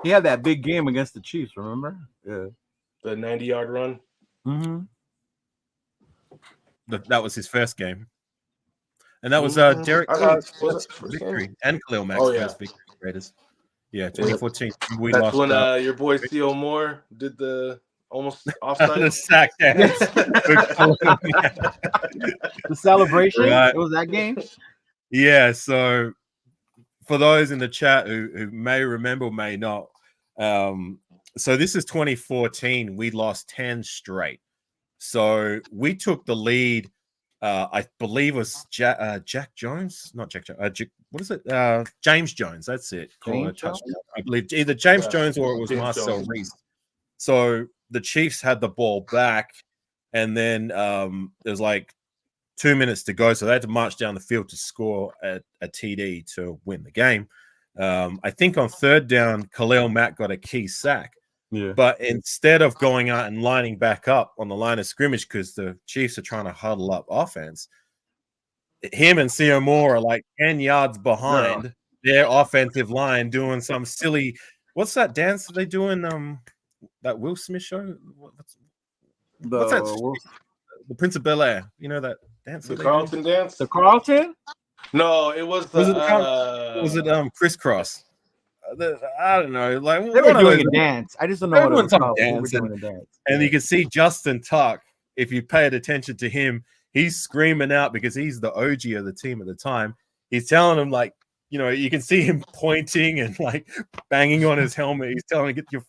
He had that big game against the Chiefs, remember? Yeah. The 90-yard run. Mm-hmm. That was his first game. And that was Derek Carr's first victory and Khalil Mack's first victory for Raiders. Yeah, 2014. We That's lost, when your boy Theo Moore did the almost offside. The sack dance. The celebration? Right. It was that game? Yeah, so for those in the chat who may remember, may not, so this is 2014. We lost 10 straight. So we took the lead. I believe it was Jack Jones, not Jack Jones. What is it? James Jones. That's it. I believe either James Jones or it was Marcel Reese. So the Chiefs had the ball back, and then there's like 2 minutes to go. So they had to march down the field to score a TD to win the game. I think on third down, Khalil Mack got a key sack. Yeah. But instead of going out and lining back up on the line of scrimmage because the Chiefs are trying to huddle up offense, him and Theo Moore are like 10 yards behind their offensive line doing some silly – what's that dance that they do in that Will Smith show? What's that? The Prince of Bel-Air. You know that dance? The Carlton dance? The Carlton? No, it was the was it crisscross? I don't know. Like they were doing a dance. I just don't know what it was called. Dance, and you can see Justin Tuck. If you paid attention to him, he's screaming out because he's the OG of the team at the time. He's telling him, like, you know, you can see him pointing and like banging on his helmet. He's telling him, "Get your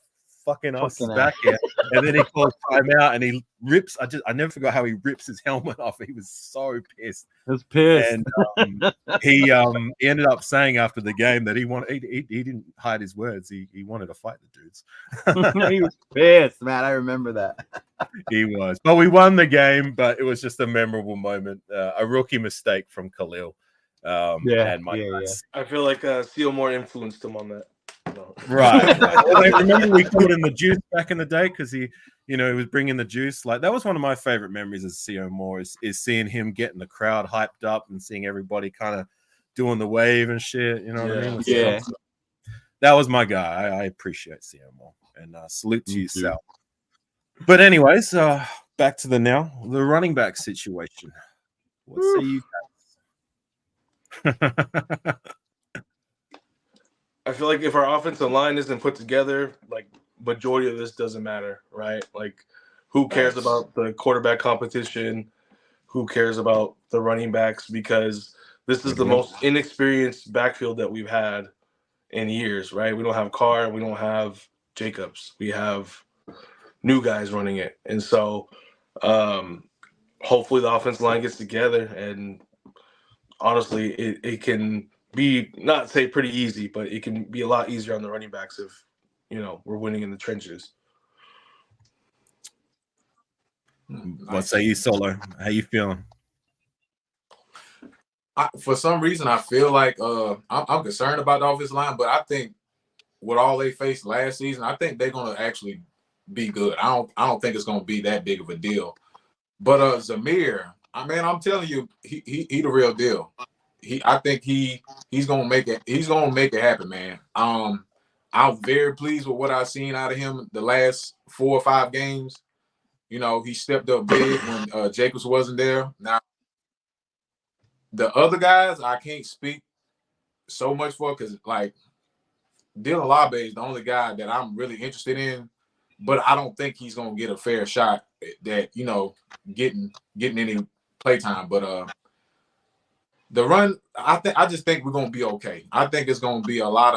fucking asses back here!" And then he calls timeout and he rips. I never forgot how he rips his helmet off. He was so pissed. He was pissed. And he ended up saying after the game that he didn't hide his words. He wanted to fight the dudes. He was pissed, man. I remember that. He was. But we won the game, but it was just a memorable moment. A rookie mistake from Khalil. And Mike. I feel like Theo Moore influenced him on that. No. Right. Remember we called him the juice back in the day because he was bringing the juice. Like, that was one of my favorite memories of Theo Moore is seeing him getting the crowd hyped up and seeing everybody kind of doing the wave and shit. You know what I mean? Yeah. So that was my guy. I appreciate Theo Moore and salute to yourself. But anyways, back to the running back situation. What say you guys? I feel like if our offensive line isn't put together, like majority of this doesn't matter, right? Like, who cares about the quarterback competition? Who cares about the running backs? Because this is the most inexperienced backfield that we've had in years, right? We don't have Carr, we don't have Jacobs, we have new guys running it, and so hopefully the offensive line gets together, and honestly, it can be not say pretty easy, but it can be a lot easier on the running backs if we're winning in the trenches. What say you, Solo? How you feeling? For some reason, I feel like I'm concerned about the offensive line, but I think with all they faced last season, I think they're gonna actually be good. I don't think it's gonna be that big of a deal. But Zamir, I'm telling you, he the real deal. I think he's gonna make it. He's gonna make it happen, man. I'm very pleased with what I've seen out of him the last 4 or 5 games. He stepped up big when Jacobs wasn't there. Now, the other guys I can't speak so much for because like Dylan Labe is the only guy that I'm really interested in, but I don't think he's gonna get a fair shot at getting any playtime. But the run, I just think we're gonna be okay. I think it's gonna be a lot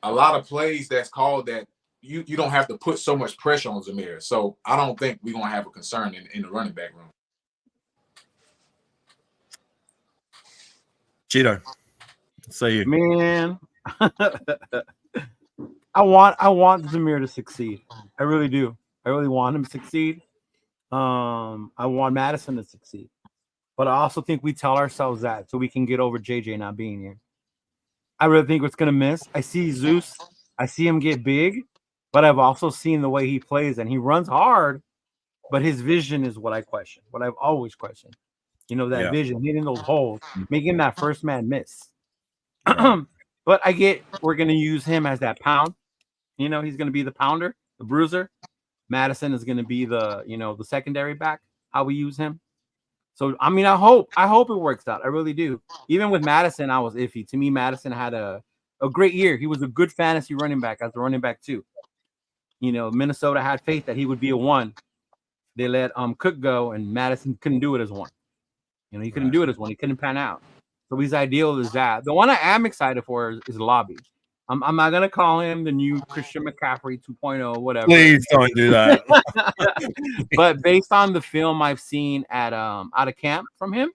of plays that's called that you don't have to put so much pressure on Zamir. So I don't think we're gonna have a concern in the running back room. Cheeto, say you. Man, I want Zamir to succeed. I really do. I really want him to succeed. I want Madison to succeed. But I also think we tell ourselves that so we can get over JJ not being here. I really think what's gonna miss. I see Zeus. I see him get big, but I've also seen the way he plays, and he runs hard, but his vision is what I question. What I've always questioned. That vision, hitting those holes, making that first man miss. But I get we're gonna use him as that pound. He's gonna be the pounder, the bruiser. Madison is gonna be the the secondary back. How we use him. So I hope it works out. I really do. Even with Madison, I was iffy. To me, Madison had a great year. He was a good fantasy running back as a running back too. Minnesota had faith that he would be a 1. They let Cook go, and Madison couldn't do it as 1. He couldn't do it as 1. He couldn't pan out. So he's ideal as that. The one I am excited for is Lobby. I'm not gonna call him the new Christian McCaffrey 2.0, whatever. Please don't do that. But based on the film I've seen at out of camp from him,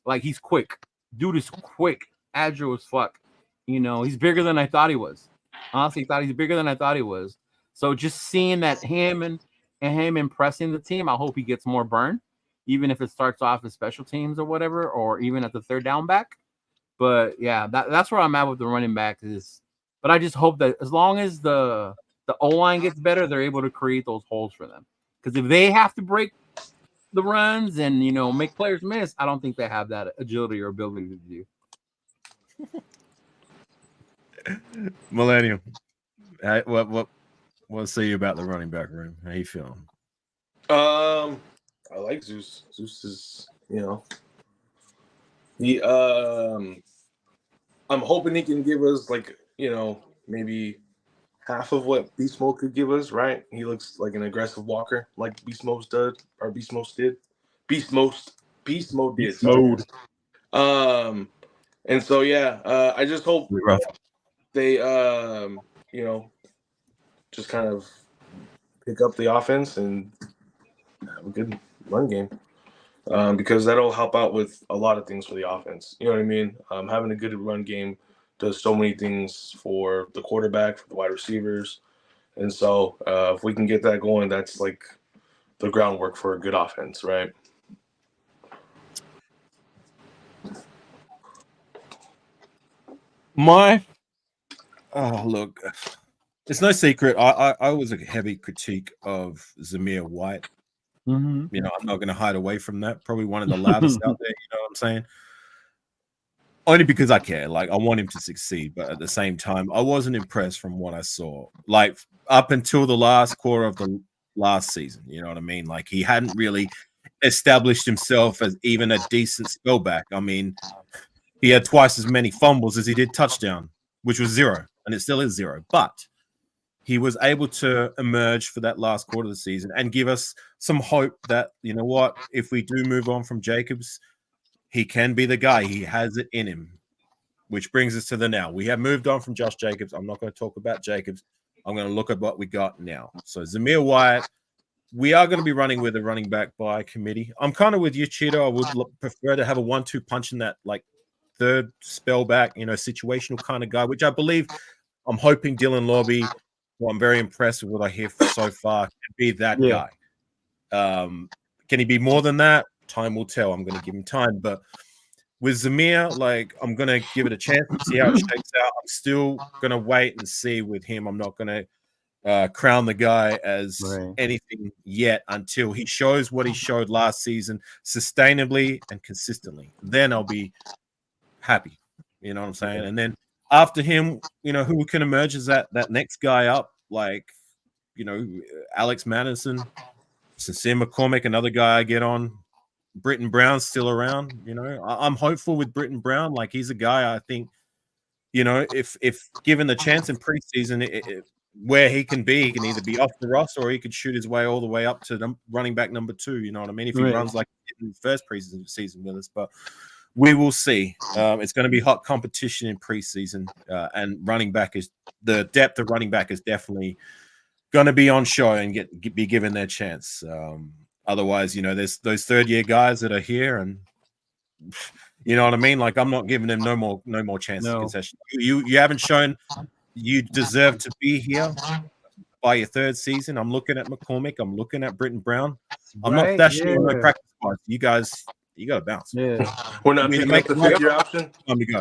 like he's quick. Dude is quick, agile as fuck. He's bigger than I thought he was. Honestly, thought he's bigger than I thought he was. So just seeing that him impressing the team, I hope he gets more burn, even if it starts off as special teams or whatever, or even at the third down back. But yeah, that's where I'm at with the running back is. But I just hope that as long as the O-line gets better, they're able to create those holes for them. Because if they have to break the runs and make players miss, I don't think they have that agility or ability to do. Millennial, what say you about the running back room? How you feeling? I like Zeus. Zeus is he I'm hoping he can give us maybe half of what Beast Mode could give us, right? He looks like an aggressive walker, like Beast Mode did. Beast Mode did. And so I just hope they just kind of pick up the offense and have a good run game. Because that'll help out with a lot of things for the offense. You know what I mean? Having a good run game does so many things for the quarterback, for the wide receivers. And so if we can get that going, that's like the groundwork for a good offense, right? Look, it's no secret. I was a heavy critique of Zamir White. Mm-hmm. I'm not going to hide away from that. Probably one of the loudest out there. You know what I'm saying? Only because I care. Like, I want him to succeed, but at the same time, I wasn't impressed from what I saw. Like, up until the last quarter of the last season, you know what I mean? Like, he hadn't really established himself as even a decent spellback. I mean, he had twice as many fumbles as he did touchdown, which was 0, and it still is 0. But he was able to emerge for that last quarter of the season and give us some hope that, you know what, if we do move on from Jacobs, he can be the guy. He has it in him, which brings us to the now. We have moved on from Josh Jacobs. I'm not going to talk about Jacobs. I'm going to look at what we got now. So Zamir Wyatt, we are going to be running with a running back by committee. I'm kind of with you, Cheeto. I would prefer to have a 1-2 punch in that, like, third spell back, situational kind of guy, which I believe I'm hoping Dylan Lobby, who I'm very impressed with what I hear so far, can be that guy. Can he be more than that? Time will tell. I'm going to give him time. But with Zamir, like, I'm going to give it a chance and see how it shakes out. I'm still going to wait and see with him. I'm not going to crown the guy as anything yet until he shows what he showed last season sustainably and consistently. Then I'll be happy. You know what I'm saying? And then after him, who can emerge as that next guy up, like, Alex Madison, Sincere McCormick, another guy I get on. Britton Brown's still around. I'm hopeful with Britton Brown. Like, he's a guy I think, if given the chance in preseason, where he can either be off the roster or he could shoot his way all the way up to running back number 2. You know what I mean? If he runs like in the first preseason season with us, but we will see. It's going to be hot competition in preseason, and running back the depth of running back is definitely going to be on show and be given their chance. Otherwise, there's those third-year guys that are here, and you know what I mean. Like, I'm not giving them no more chance of concession. You haven't shown you deserve to be here by your third season. I'm looking at McCormick. I'm looking at Britton Brown. I'm not dashing on my practice squad. You guys, you got to bounce. Yeah, we're not picking up the fifth-year option. Time to go.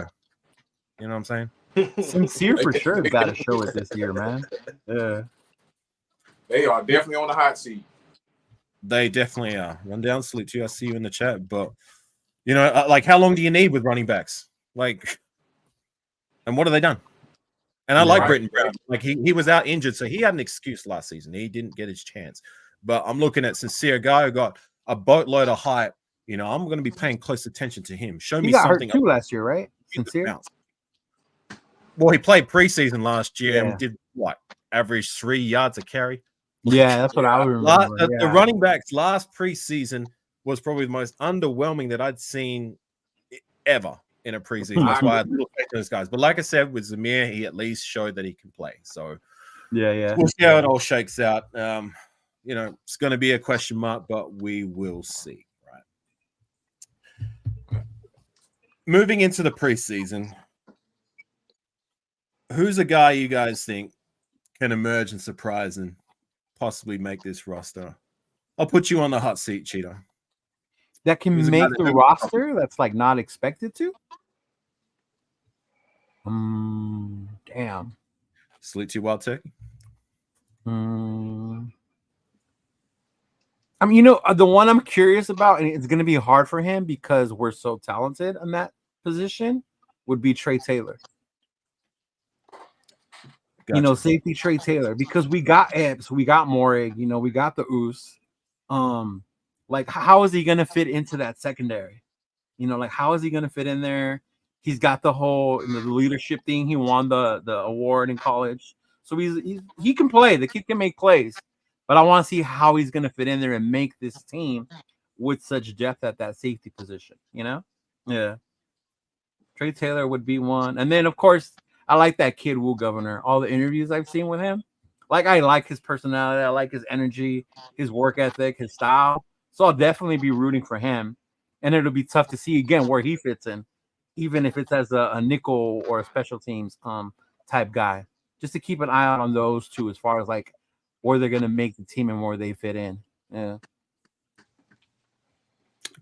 You know what I'm saying? Sincere for sure has got to show it this year, man. Yeah, they are definitely on the hot seat. They definitely are. Run down, salute to you. I see you in the chat, but like, how long do you need with running backs? Like, and what have they done? And I like Britton Brown. Like, he was out injured, so he had an excuse last season. He didn't get his chance. But I'm looking at Sincere, guy who got a boatload of hype. I'm going to be paying close attention to him. Show me something. He got hurt too last year, right? Sincere. Well, he played preseason last year and did what? Average 3 yards a carry. Yeah, that's what I remember. The running backs last preseason was probably the most underwhelming that I'd seen ever in a preseason. That's why I look at those guys. But like I said, with Zamir, he at least showed that he can play. So we'll see how it all shakes out. It's going to be a question mark, but we will see. Right. Moving into the preseason, who's a guy you guys think can emerge and surprise and possibly make this roster? I'll put you on the hot seat, Cheetah. That can make the roster that's like not expected to? Damn. Salute to you, Wild Turkey. I mean, the one I'm curious about, and it's going to be hard for him because we're so talented in that position, would be Trey Taylor. Gotcha. Safety Trey Taylor, because we got Epps, we got Morig, we got the Oos. Like, how is he gonna fit into that secondary? Like, how is he gonna fit in there? He's got the whole the leadership thing. He won the award in college, so he can play. The kid can make plays, but I want to see how he's gonna fit in there and make this team with such depth at that safety position. Yeah. Trey Taylor would be one, and then of course, I like that kid Will Governor. All the interviews I've seen with him, like, I like his personality, I like his energy, his work ethic, his style. So I'll definitely be rooting for him. And it'll be tough to see again where he fits in, even if it's as a nickel or a special teams type guy. Just to keep an eye out on those two as far as like where they're gonna make the team and where they fit in. Yeah.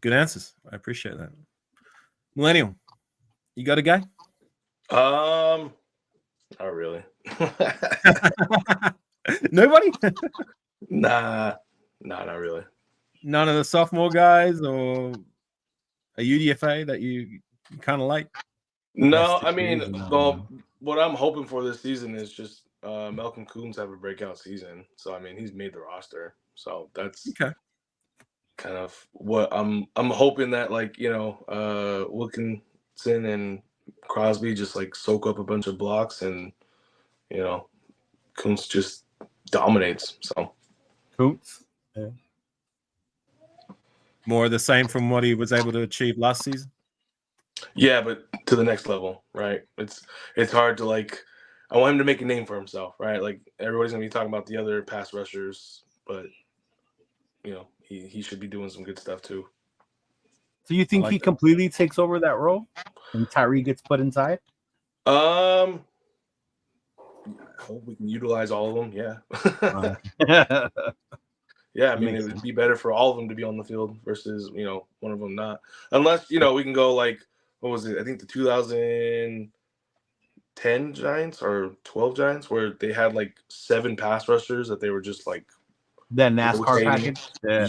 Good answers. I appreciate that. Millennial, you got a guy? Not really. Nobody? Nah, not really. None of the sophomore guys or a UDFA that you kind of like? No, I mean, what I'm hoping for this season is just Malcolm Coombs have a breakout season. So, I mean, he's made the roster. So that's okay. kind of what I'm hoping that, like, Wilkinson and Crosby just like soak up a bunch of blocks, and Kuntz just dominates. So Kuntz. Yeah. More of the same from what he was able to achieve last season. Yeah, but to the next level, right? It's hard to, like, I want him to make a name for himself, right? Like, everybody's gonna be talking about the other pass rushers, but he should be doing some good stuff too. So you think he completely takes over that role, and Tyree gets put inside? I hope we can utilize all of them. Yeah. Yeah, I mean, it would be better for all of them to be on the field versus, one of them not. Unless, we can go like, what was it? I think the 2010 Giants or 12 Giants, where they had like 7 pass rushers that they were just like that NASCAR package. Yeah.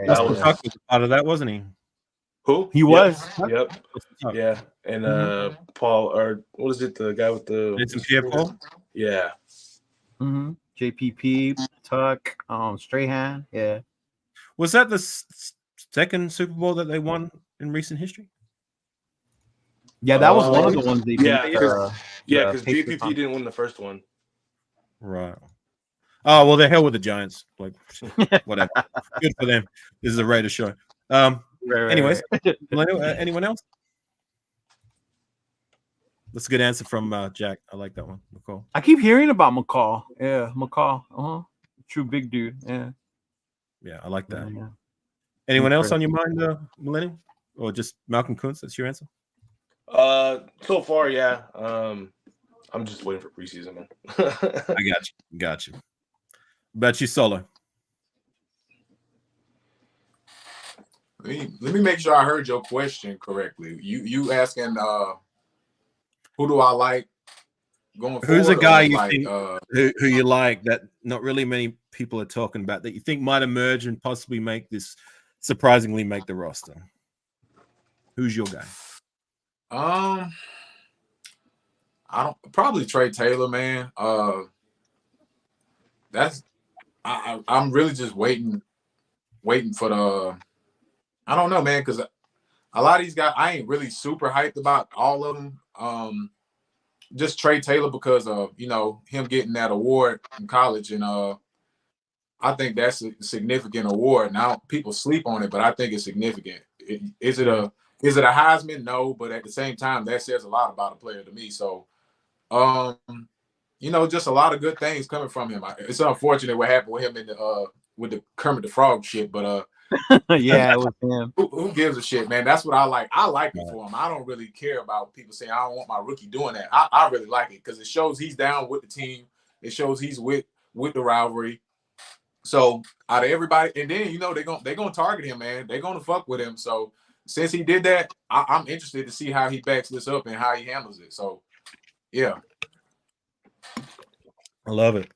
That was out of that, wasn't he? Who? He was. Yep. Yeah. And Paul, or what is it? The guy with the Pierre-Paul? Yeah. Mm-hmm. JPP, Tuck, Strahan. Yeah. Was that the second Super Bowl that they won in recent history? Yeah, that was one of the ones they beat. Yeah, because JPP didn't win the first one. Right. Oh, well, the hell with the Giants. Like, whatever. Good for them. This is a Raider show. Anyways, anyone else? That's a good answer from Jack. I like that one. McCall. I keep hearing about McCall. Yeah, McCall. True big dude. Yeah. Yeah, I like that. Yeah. Anyone else on your mind, Millennial? Or just Malcolm Kuntz? That's your answer? So far, yeah. I'm just waiting for preseason, man. I got you. Bet you Solo. Let me make sure I heard your question correctly. You asking who do I like going forward? Who's a guy you think who you like that not really many people are talking about that you think might emerge and possibly surprisingly make the roster? Who's your guy? Probably Trey Taylor, man. I'm really just waiting for the. I don't know, man, because a lot of these guys, I ain't really super hyped about all of them. Just Trey Taylor because of him getting that award in college, and I think that's a significant award. Now people sleep on it, but I think it's significant. Is it a Heisman? No, but at the same time, that says a lot about a player to me. So, just a lot of good things coming from him. It's unfortunate what happened with him with the Kermit the Frog shit, but yeah, it was him. Who gives a shit, man? That's what I like. I like it for him. I don't really care about people saying I don't want my rookie doing that. I really like it because it shows he's down with the team. It shows he's with the rivalry. So out of everybody, and then they're gonna target him, man. They're gonna fuck with him. So since he did that, I'm interested to see how he backs this up and how he handles it. So yeah, I love it.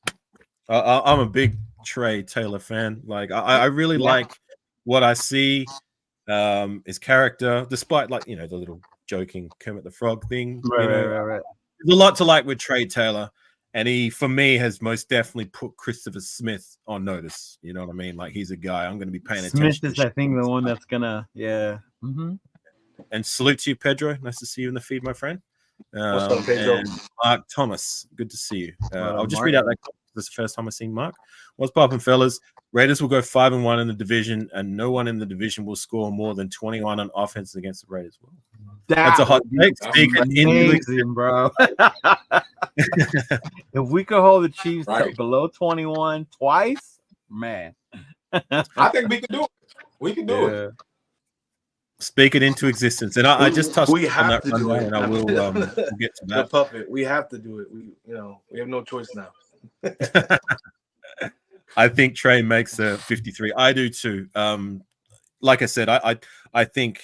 I'm a big Trey Taylor fan. Like I really like what I see, his character, despite the little joking Kermit the Frog thing. Right. There's a lot to like with Trey Taylor, and he, for me, has most definitely put Christopher Smith on notice. You know what I mean? Like, he's a guy I'm going to be paying attention to. Smith is, I think, the one that's gonna, Mm-hmm. And salute to you, Pedro. Nice to see you in the feed, my friend. What's up, Pedro? And Mark Thomas, good to see you. I'll just read out that. This is the first time I've seen Mark. What's poppin', fellas? Raiders will go 5-1 in the division, and no one in the division will score more than 21 on offense against the Raiders. That's a hot take. Amazing, bro. If we could hold the Chiefs below 21 twice, man. I think we can do it. We can do it. Speak it into existence, and I just touched on that to do it, and I will we'll get to that. The puppet, we have to do it. We have no choice now. I think Trey makes a 53. I do too. Like I said, I think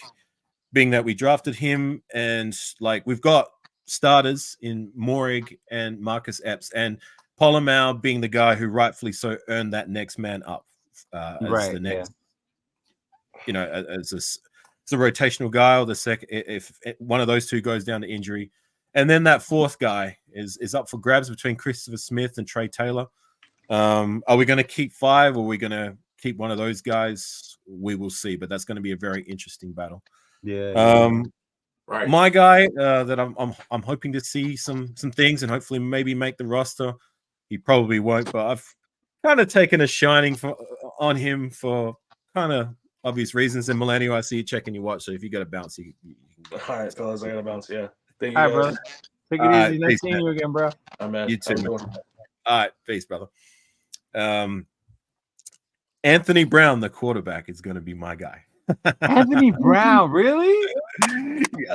being that we drafted him and like we've got starters in Morig and Marcus Epps and Polymau being the guy who rightfully so earned that next man up as the next, as a rotational guy or the second if one of those two goes down to injury. And then that fourth guy is up for grabs between Christopher Smith and Trey Taylor. Are we going to keep 5 or are we going to keep one of those guys, we will see. But that's going to be a very interesting battle. Yeah. Right. My guy that I'm hoping to see some things and hopefully maybe make the roster. He probably won't, but I've kind of taken a shining on him for kind of obvious reasons. And Millennial, I see you checking your watch, so if you got to bounce, you can go. All right, fellas, I gotta bounce. Yeah, thank you, All right, guys. brother. Take it easy. Nice peace, seeing man. you again, bro. I'm at You too, man. doing? All right, peace, brother. Anthony Brown, the quarterback, is going to be my guy. Anthony Brown, really?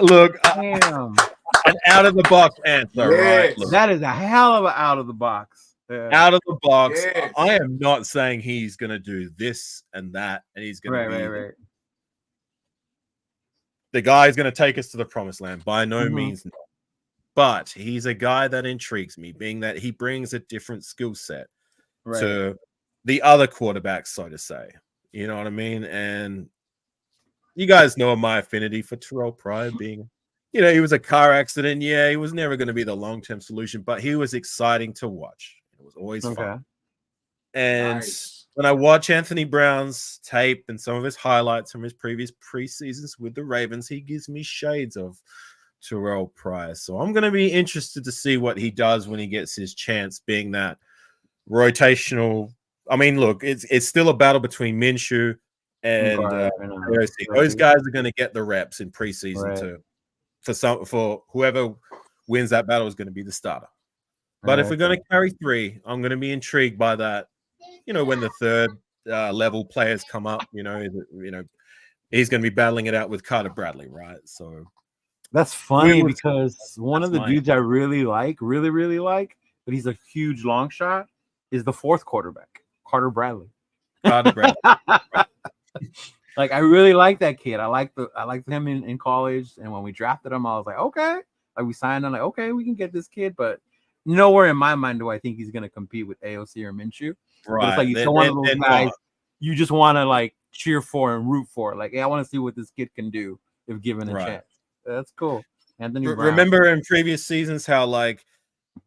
Look, Damn. an out of the box answer, right? Yes. Look, That is a hell of an out of the box. Yeah. out of the box. Yes. I am not saying he's going to do this and that, and he's going to be Right. the guy is going to take us to the promised land. By no Mhm. means not. But he's a guy that intrigues me, being that he brings a different skill set Right. to the other quarterbacks, so to say. You know what I mean? And you guys know my affinity for Terrell Pryor being, he was a car accident. Yeah, he was never going to be the long-term solution, but he was exciting to watch. It was always fun. And Nice. when I watch Anthony Brown's tape and some of his highlights from his previous preseasons with the Ravens, he gives me shades of Terrell Pryor. So I'm going to be interested to see what he does when he gets his chance, being that rotational. I mean, look, it's still a battle between Minshew and those guys are going to get the reps in preseason for whoever wins that battle is going to be the starter. But if we're going to carry three, I'm going to be intrigued by that. When the third level players come up, he's going to be battling it out with Carter Bradley, right? So that's funny because one of the dudes I really like, but he's a huge long shot, is the fourth quarterback, Carter Bradley. Like, I really like that kid. I liked him in college, and when we drafted him, I was like, okay. Like, we signed him, like, okay, we can get this kid, but nowhere in my mind do I think he's going to compete with AOC or Minshew. Right. But it's like he's one of those guys you just want to like cheer for and root for. Like, hey, I want to see what this kid can do if given a chance. That's cool. Anthony Brown. Remember in previous seasons how like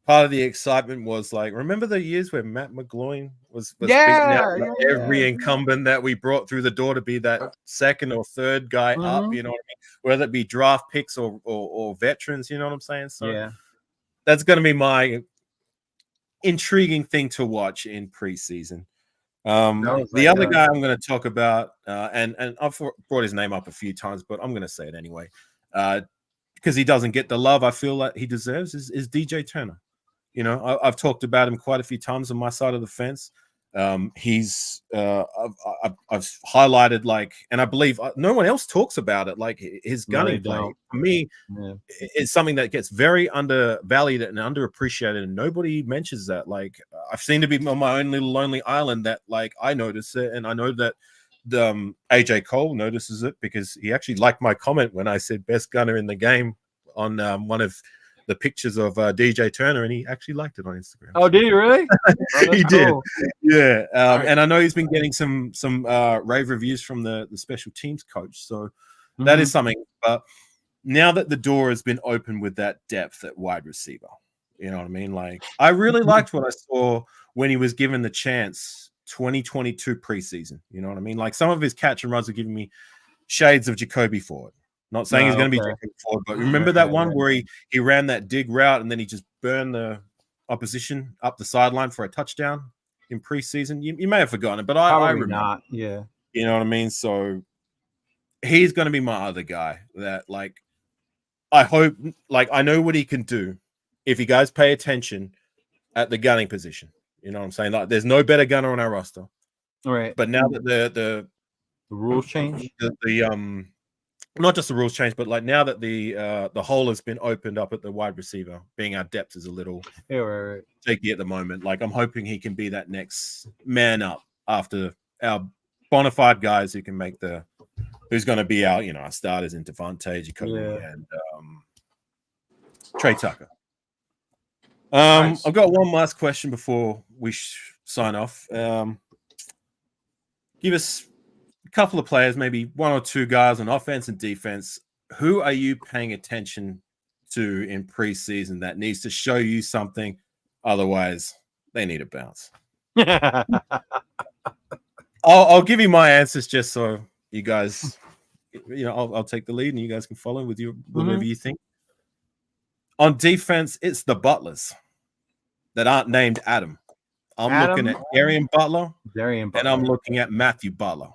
part of the excitement was like, remember the years where Matt McGloin was beating out every incumbent that we brought through the door to be that second or third guy up, you know what I mean? Whether it be draft picks or veterans, you know what I'm saying? So that's going to be my intriguing thing to watch in preseason. The other guy I'm going to talk about, and I've brought his name up a few times, but I'm going to say it anyway, because he doesn't get the love I feel like he deserves, is DJ Turner. I've talked about him quite a few times on my side of the fence. He's I've highlighted, like, and I believe no one else talks about it, like his gunning play. For me, it's something that gets very undervalued and underappreciated, and nobody mentions that. Like, I've seemed to be on my own little lonely island that, like, I notice it, and I know that AJ Cole notices it because he actually liked my comment when I said best gunner in the game on one of the pictures of DJ Turner, and he actually liked it on Instagram. Oh, did he really? He did. Yeah. And I know he's been getting some rave reviews from the special teams coach. So that is something. But now that the door has been opened with that depth at wide receiver, you know what I mean? Like, I really liked what I saw when he was given the chance 2022 preseason. You know what I mean? Like, some of his catch and runs are giving me shades of Jacoby Ford. Not saying he's going to be Jacoby Ford, but remember that one where he ran that dig route and then he just burned the opposition up the sideline for a touchdown in preseason? You may have forgotten it, but I remember. Not. Yeah. You know what I mean? So he's going to be my other guy that, like, I hope, like, I know what he can do if you guys pay attention at the gunning position. You know what I'm saying? Like, there's no better gunner on our roster. Right. But now that the rules change, not just the rules change, but like now that the hole has been opened up at the wide receiver, being our depth is a little shaky at the moment. Like, I'm hoping he can be that next man up after our bona fide guys who can make who's going to be our starters in Devontae, Jacoby, and Trey Tucker. Nice. I've got one last question before we sign off. Give us a couple of players, maybe one or two guys on offense and defense. Who are you paying attention to in preseason that needs to show you something? Otherwise, they need a bounce. I'll give you my answers just so you guys, I'll take the lead and you guys can follow with you whatever you think. On defense, it's the butlers that aren't named Adam. I'm looking at Darian Butler, and I'm looking at Matthew Butler.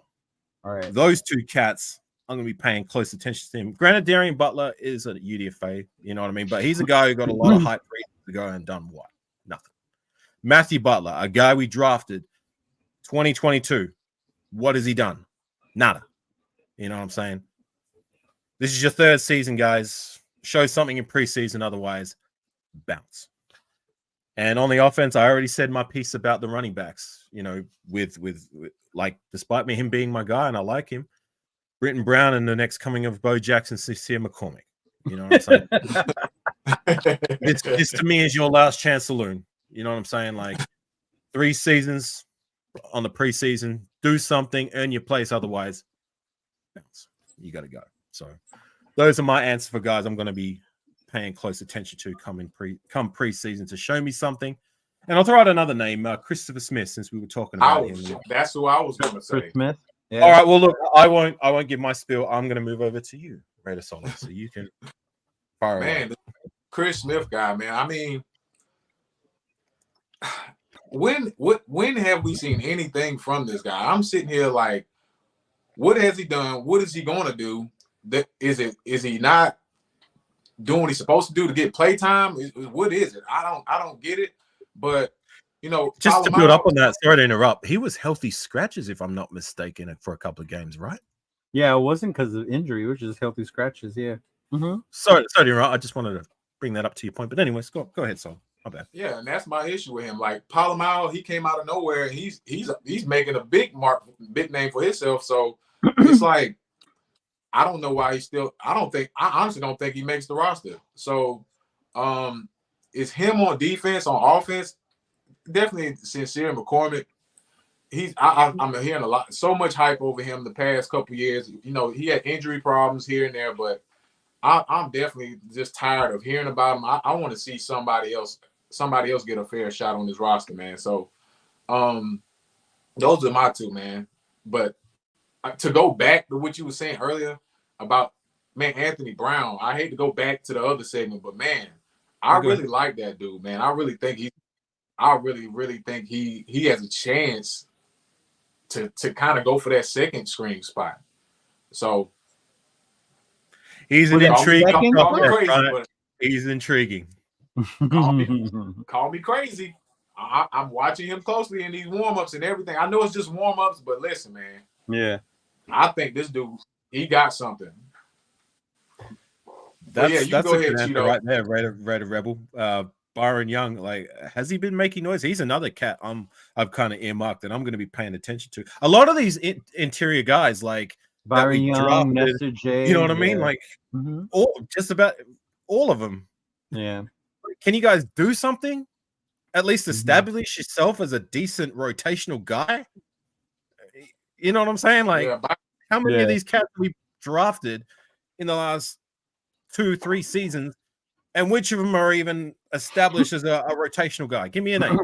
All right. Those two cats, I'm going to be paying close attention to him. Granted, Darian Butler is a UDFA, you know what I mean? But he's a guy who got a lot of hype to go and done what? Nothing. Matthew Butler, a guy we drafted 2022. What has he done? Nada. You know what I'm saying? This is your third season, guys. Show something in preseason, otherwise, bounce. And on the offense, I already said my piece about the running backs. With like, despite him being my guy and I like him, Britton Brown and the next coming of Bo Jackson, Sincere McCormick. You know what I'm saying? this to me is your last chance saloon. You know what I'm saying? Like 3 seasons on the preseason, do something, earn your place. Otherwise, bounce. You got to go. So those are my answers for guys I'm going to be paying close attention to come preseason to show me something. And I'll throw out another name, Christopher Smith, since we were talking about him. That's who I was going to say. Chris Smith. Yeah. All right. Well, look, I won't give my spiel. I'm going to move over to you, Raider Soldier, so you can fire away. Man, Chris Smith guy, man. I mean, when have we seen anything from this guy? I'm sitting here like, what has he done? What is he going to do? Is he not doing what he's supposed to do to get play time? What is it? I don't get it. But just to build up on that, sorry to interrupt. He was healthy scratches, if I'm not mistaken, for a couple of games, right? Yeah, it wasn't because of injury, which is healthy scratches. Yeah. Sorry to interrupt. I just wanted to bring that up to your point. But anyways, go ahead, Sol. My bad. Yeah, and that's my issue with him. Like Palomar, he came out of nowhere. And he's making a big name for himself. So it's like, I don't know why I honestly don't think he makes the roster. So it's him on defense, on offense. Definitely Sincere McCormick. I'm hearing a lot, so much hype over him the past couple years. He had injury problems here and there, but I'm definitely just tired of hearing about him. I want to see somebody else get a fair shot on this roster, man. So those are my two, man. But to go back to what you were saying earlier about, man, Anthony Brown, I hate to go back to the other segment, but man, I really like that dude, man. I really think he has a chance to kind of go for that second string spot. So he's an intriguing. He's intriguing. Call me crazy. I'm watching him closely in these warm-ups and everything. I know it's just warm-ups, but listen, man. Yeah. I think this dude, he got something. That's go ahead, Cheeto. Right there, Raider Rebel. Byron Young, like, has he been making noise? He's another cat I've kind of earmarked and I'm going to be paying attention to. A lot of these interior guys, like Byron Young, Nestor J. You know what I mean? Like, just about all of them. Yeah. Can you guys do something? At least establish yourself as a decent rotational guy. You know what I'm saying? Like, how many of these cats we drafted in the last 2-3 seasons, and which of them are even established as a rotational guy? Give me a name.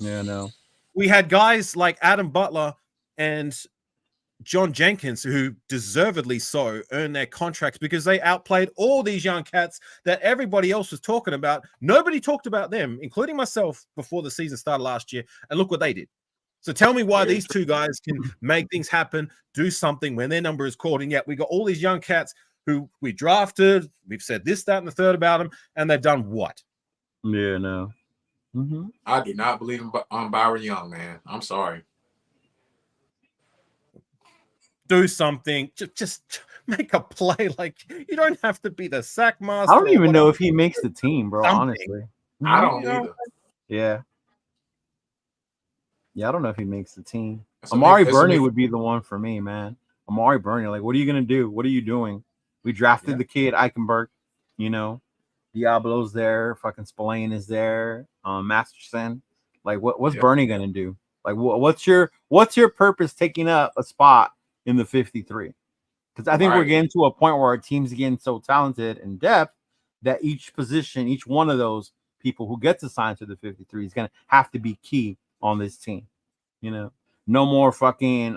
Yeah, no. We had guys like Adam Butler and John Jenkins, who deservedly so earned their contracts because they outplayed all these young cats that everybody else was talking about. Nobody talked about them, including myself, before the season started last year. And look what they did. So tell me why these two guys can make things happen, do something when their number is called. And yet we got all these young cats who we drafted. We've said this, that, and the third about them. And they've done what? Yeah, no. I do not believe in Byron Young, man. I'm sorry. Do something. Just make a play. Like, you don't have to be the sack master. I don't even know if he makes the team, bro. Honestly, I don't either. Yeah, I don't know if he makes the team. Amari Burney would be the one for me, man. Amari Burney, like, what are you gonna do? What are you doing? We drafted the kid Eichenberg. Diablo's there. Fucking Spillane is there. Masterson. Like, what's Burney gonna do? Like, what's your purpose taking up a spot in the 53? Because I think we're getting to a point where our team's getting so talented and depth that each position, each one of those people who gets assigned to the 53 is going to have to be key on this team. no more fucking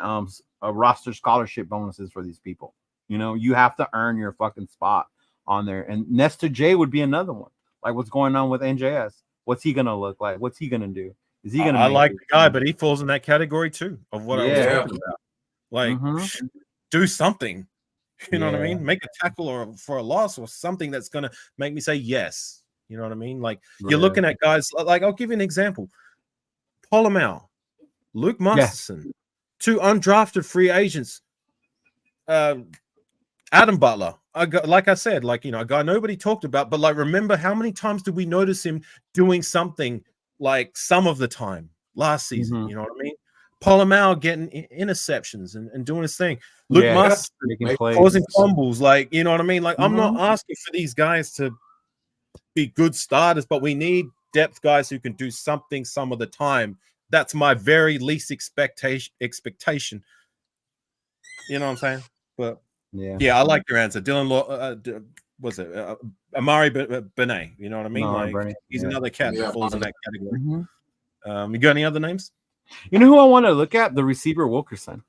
roster scholarship bonuses for these people. You know, you have to earn your fucking spot on there. And Nesta J would be another one. Like what's going on with NJS? What's he gonna look like? What's he gonna do? Is he gonna? I like the guy, but he falls in that category too of what I was talking about. Like, do something. You know what I mean? Make a tackle or for a loss or something that's gonna make me say yes. You know what I mean? Like you're looking at guys like I'll give you an example. Polomau, Luke Masterson, 2 undrafted free agents. Adam Butler, like I said, like, you know, a guy nobody talked about, but like, remember how many times did we notice him doing something like some of the time last season? You know what I mean? Polomau getting interceptions and doing his thing. Luke Must causing fumbles, like, you know what I mean? Like, I'm not asking for these guys to be good starters, but we need depth guys who can do something some of the time. That's my very least expectation. You know what I'm saying? But yeah, I like your answer. Dylan, was it Amari Benet? You know what I mean? Like he's another cat that falls in that category. You got any other names? You know who I want to look at? The receiver Wilkerson,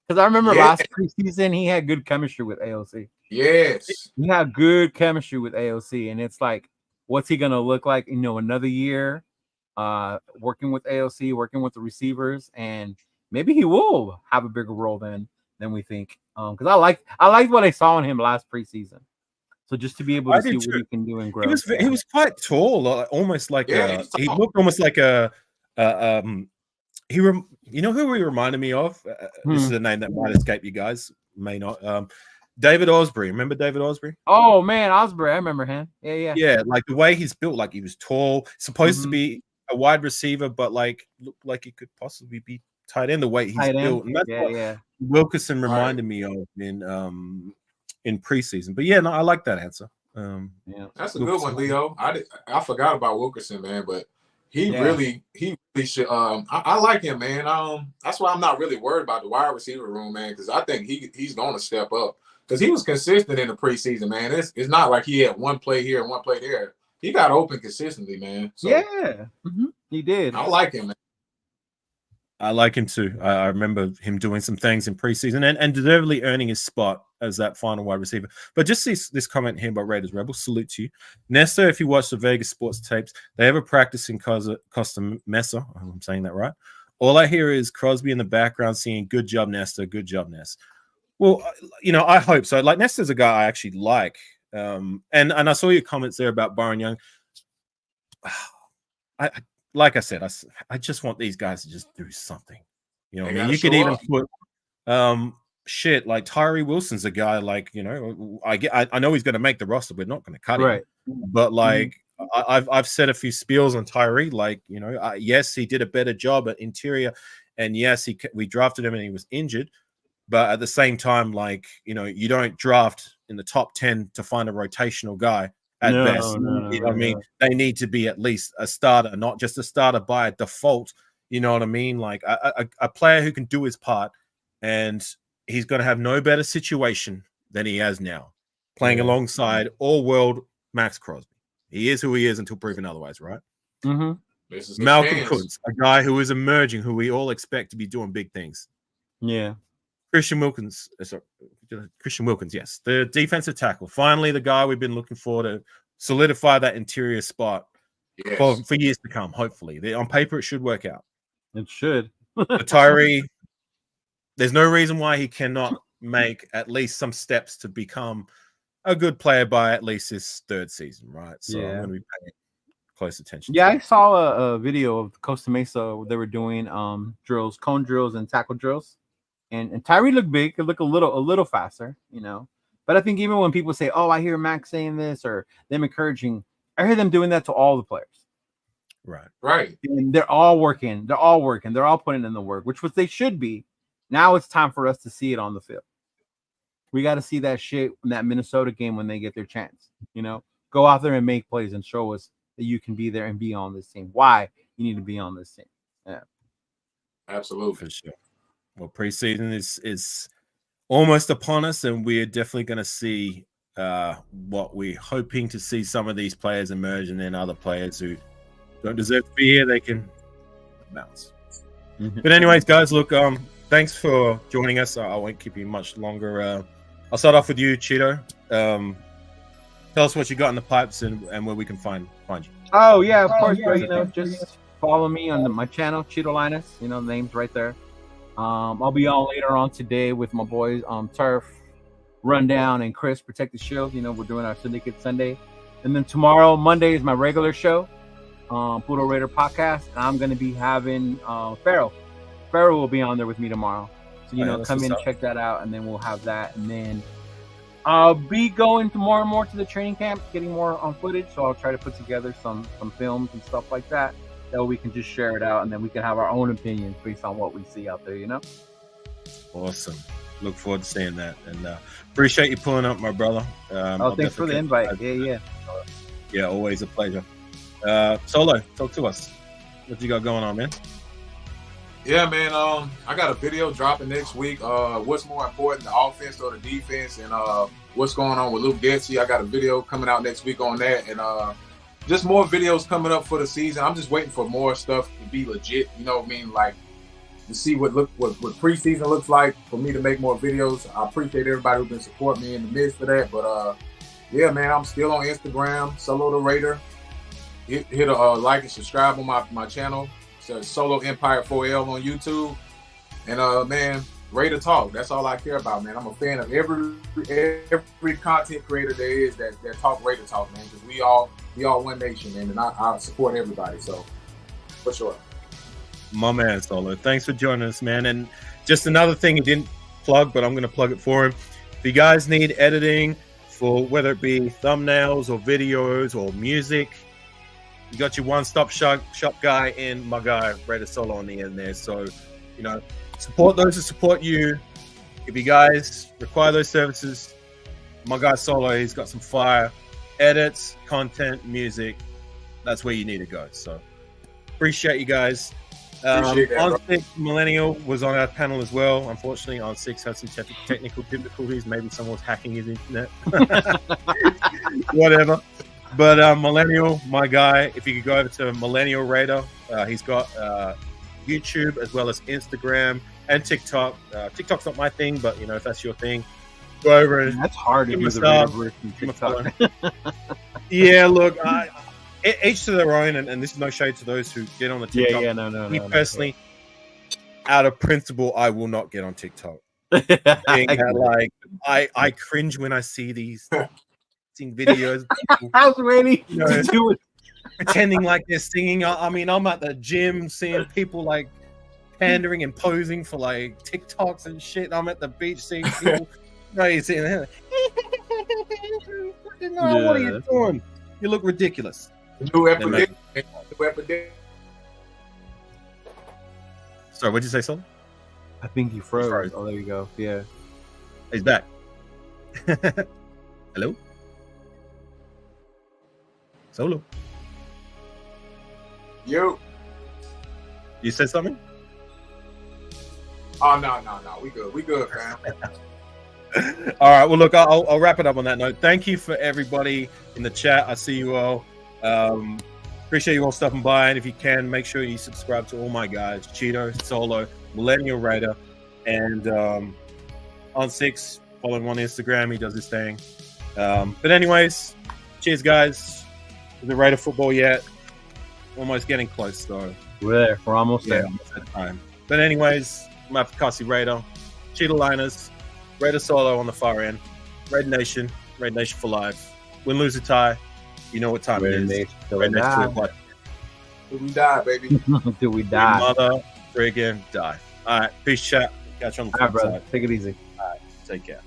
because I remember last preseason he had good chemistry with AOC. Yes, he had good chemistry with AOC, and it's like, what's he gonna look like? You know, another year, working with AOC, working with the receivers, and maybe he will have a bigger role than we think. Because I liked what I saw in him last preseason. So just to be able to see what he can do and grow. He was quite tall, almost like he looked almost like a you know who he reminded me of? This is a name that might escape you guys, may not. David Osbury. Remember David Osbury? Oh man, Osbury, I remember him. Yeah. Like the way he's built, like he was tall, supposed to be a wide receiver, but like looked like he could possibly be tight end the way he's built. And that's what Wilkerson reminded me of in preseason. But yeah, no, I like that answer. That's a good one, Leo. I forgot about Wilkerson, man, but he really should. I like him, man. That's why I'm not really worried about the wide receiver room, man, because I think he's going to step up because he was consistent in the preseason, man. It's not like he had one play here and one play there. He got open consistently, man. So, he did. I like him, man. I like him too. I remember him doing some things in preseason and deservedly earning his spot as that final wide receiver. But just this comment here about Raiders Rebels. Salute to you. Nesta, if you watch the Vegas sports tapes, they ever practice in Costa Mesa. I'm saying that right. All I hear is Crosby in the background singing, "Good job, Nesta. Good job, Nesta." Well, you know, I hope so. Like, Nesta's a guy I actually like. And I saw your comments there about Byron Young. Like I said, I just want these guys to just do something. You know what I mean? You could even put shit like Tyree Wilson's a guy, like, you know, I know he's going to make the roster. We're not going to cut him. But like I've said a few spiels on Tyree, like, you know, yes, he did a better job at interior, and yes, we drafted him and he was injured. But at the same time, like, you know, you don't draft in the top 10 to find a rotational guy. At best, you know what I mean? They need to be at least a starter, not just a starter by default. You know what I mean? Like a player who can do his part, and he's going to have no better situation than he has now, playing alongside all-world Max Crosby. He is who he is until proven otherwise, right? Malcolm Kuntz, a guy who is emerging, who we all expect to be doing big things. Christian Wilkins, yes, the defensive tackle. Finally, the guy we've been looking for to solidify that interior spot for years to come. Hopefully, on paper, it should work out. It should. Tyree, there's no reason why he cannot make at least some steps to become a good player by at least his third season, right? So I'm going to be paying close attention. Yeah, I saw a video of Costa Mesa. They were doing drills, cone drills, and tackle drills. And Tyree looked big. It looked a little faster, you know. But I think even when people say, "Oh, I hear Max saying this," or them encouraging, I hear them doing that to all the players. Right. And they're all working. They're all putting in the work, which was they should be. Now it's time for us to see it on the field. We got to see that shit in that Minnesota game when they get their chance. You know, go out there and make plays and show us that you can be there and be on this team. Why you need to be on this team? Yeah, absolutely, for sure. Well, preseason is almost upon us, and we're definitely going to see what we're hoping to see some of these players emerge, and then other players who don't deserve to be here, they can bounce. But anyways, guys, look, thanks for joining us. I won't keep you much longer. I'll start off with you, Cheeto. Tell us what you got in the pipes and where we can find you. Oh yeah, of course, bro. You know, just follow me on my channel, Cheeto Linus. You know, the name's right there. I'll be on later on today with my boys Turf, Rundown, and Chris Protect the Shield. You know, we're doing our Syndicate Sunday, and then tomorrow, Monday, is my regular show, Pluto Raider podcast. And I'm gonna be having Pharaoh. Pharaoh will be on there with me tomorrow. So you know, come in, check that out, and then we'll have that, and then I'll be going to more and more to the training camp, getting more on footage. So I'll try to put together some films and stuff like that. That way we can just share it out, and then we can have our own opinions based on what we see out there. You know. Awesome. Look forward to seeing that, and appreciate you pulling up, my brother. Thanks for the invite. Yeah, always a pleasure. Solo, talk to us. What you got going on, man? Yeah, man. I got a video dropping next week. What's more important, the offense or the defense, and what's going on with Luke Getzey. I got a video coming out next week on that, and just more videos coming up for the season. I'm just waiting for more stuff to be legit. You know what I mean? Like to see what preseason looks like for me to make more videos. I appreciate everybody who's been supporting me in the midst of that. But yeah, man, I'm still on Instagram, Solo the Raider. Hit a like and subscribe on my channel. Solo Empire 4L on YouTube, and man, Raider Talk. That's all I care about, man. I'm a fan of every content creator there is that talk Raider Talk, man. Because we all one nation, man, and I support everybody. So for sure, my man Solo. Thanks for joining us, man. And just another thing he didn't plug, but I'm going to plug it for him. If you guys need editing for whether it be thumbnails or videos or music, you got your one-stop shop guy in my guy, Raider Solo, on the end there. So, you know, support those who support you. If you guys require those services, my guy Solo, he's got some fire edits, content, music. That's where you need to go. So, appreciate you guys. Ont6 Millennial was on our panel as well. Unfortunately, Ont6 had some technical difficulties. Maybe someone was hacking his internet. Whatever. But Millennial, my guy, if you could go over to Millennial Raider, he's got YouTube as well as Instagram and TikTok. TikTok's not my thing, but you know, if that's your thing, go over and that's hard to do the Raider version TikTok. Yeah, look, each to their own, and this is no shade to those who get on the TikTok. No. Me personally, out of principle, I will not get on TikTok. I cringe when I see these videos. I was waiting to do it, pretending like they're singing. I mean, I'm at the gym seeing people like pandering and posing for like TikToks and shit. I'm at the beach seeing people. You're sitting there. What are you doing? You look ridiculous. New epidemic. Sorry, what'd you say, Sol? I think you froze. Oh, there you go. Yeah, he's back. Hello. Solo. Yo. You said something? Oh no. We good, fam. All right. Well, look, I'll wrap it up on that note. Thank you for everybody in the chat. I see you all. Appreciate you all stopping by, and if you can, make sure you subscribe to all my guys: Cheeto, Solo, Millennial Raider, and Ont6. Follow him on Instagram. He does his thing. But anyways, cheers, guys. The Raider football yet? Almost getting close, though. We're there. We're almost there. Almost at time. But anyways, I'm Afakasi Raider, Cheetah Liners, Raider Solo on the far end, Raid Nation for life. Win, lose, or tie. You know what time it is. Raid Nation till we die, baby. Till we die. Mother friggin' die. All right, peace, chat. Catch you on the flip side. Take it easy. All right, take care.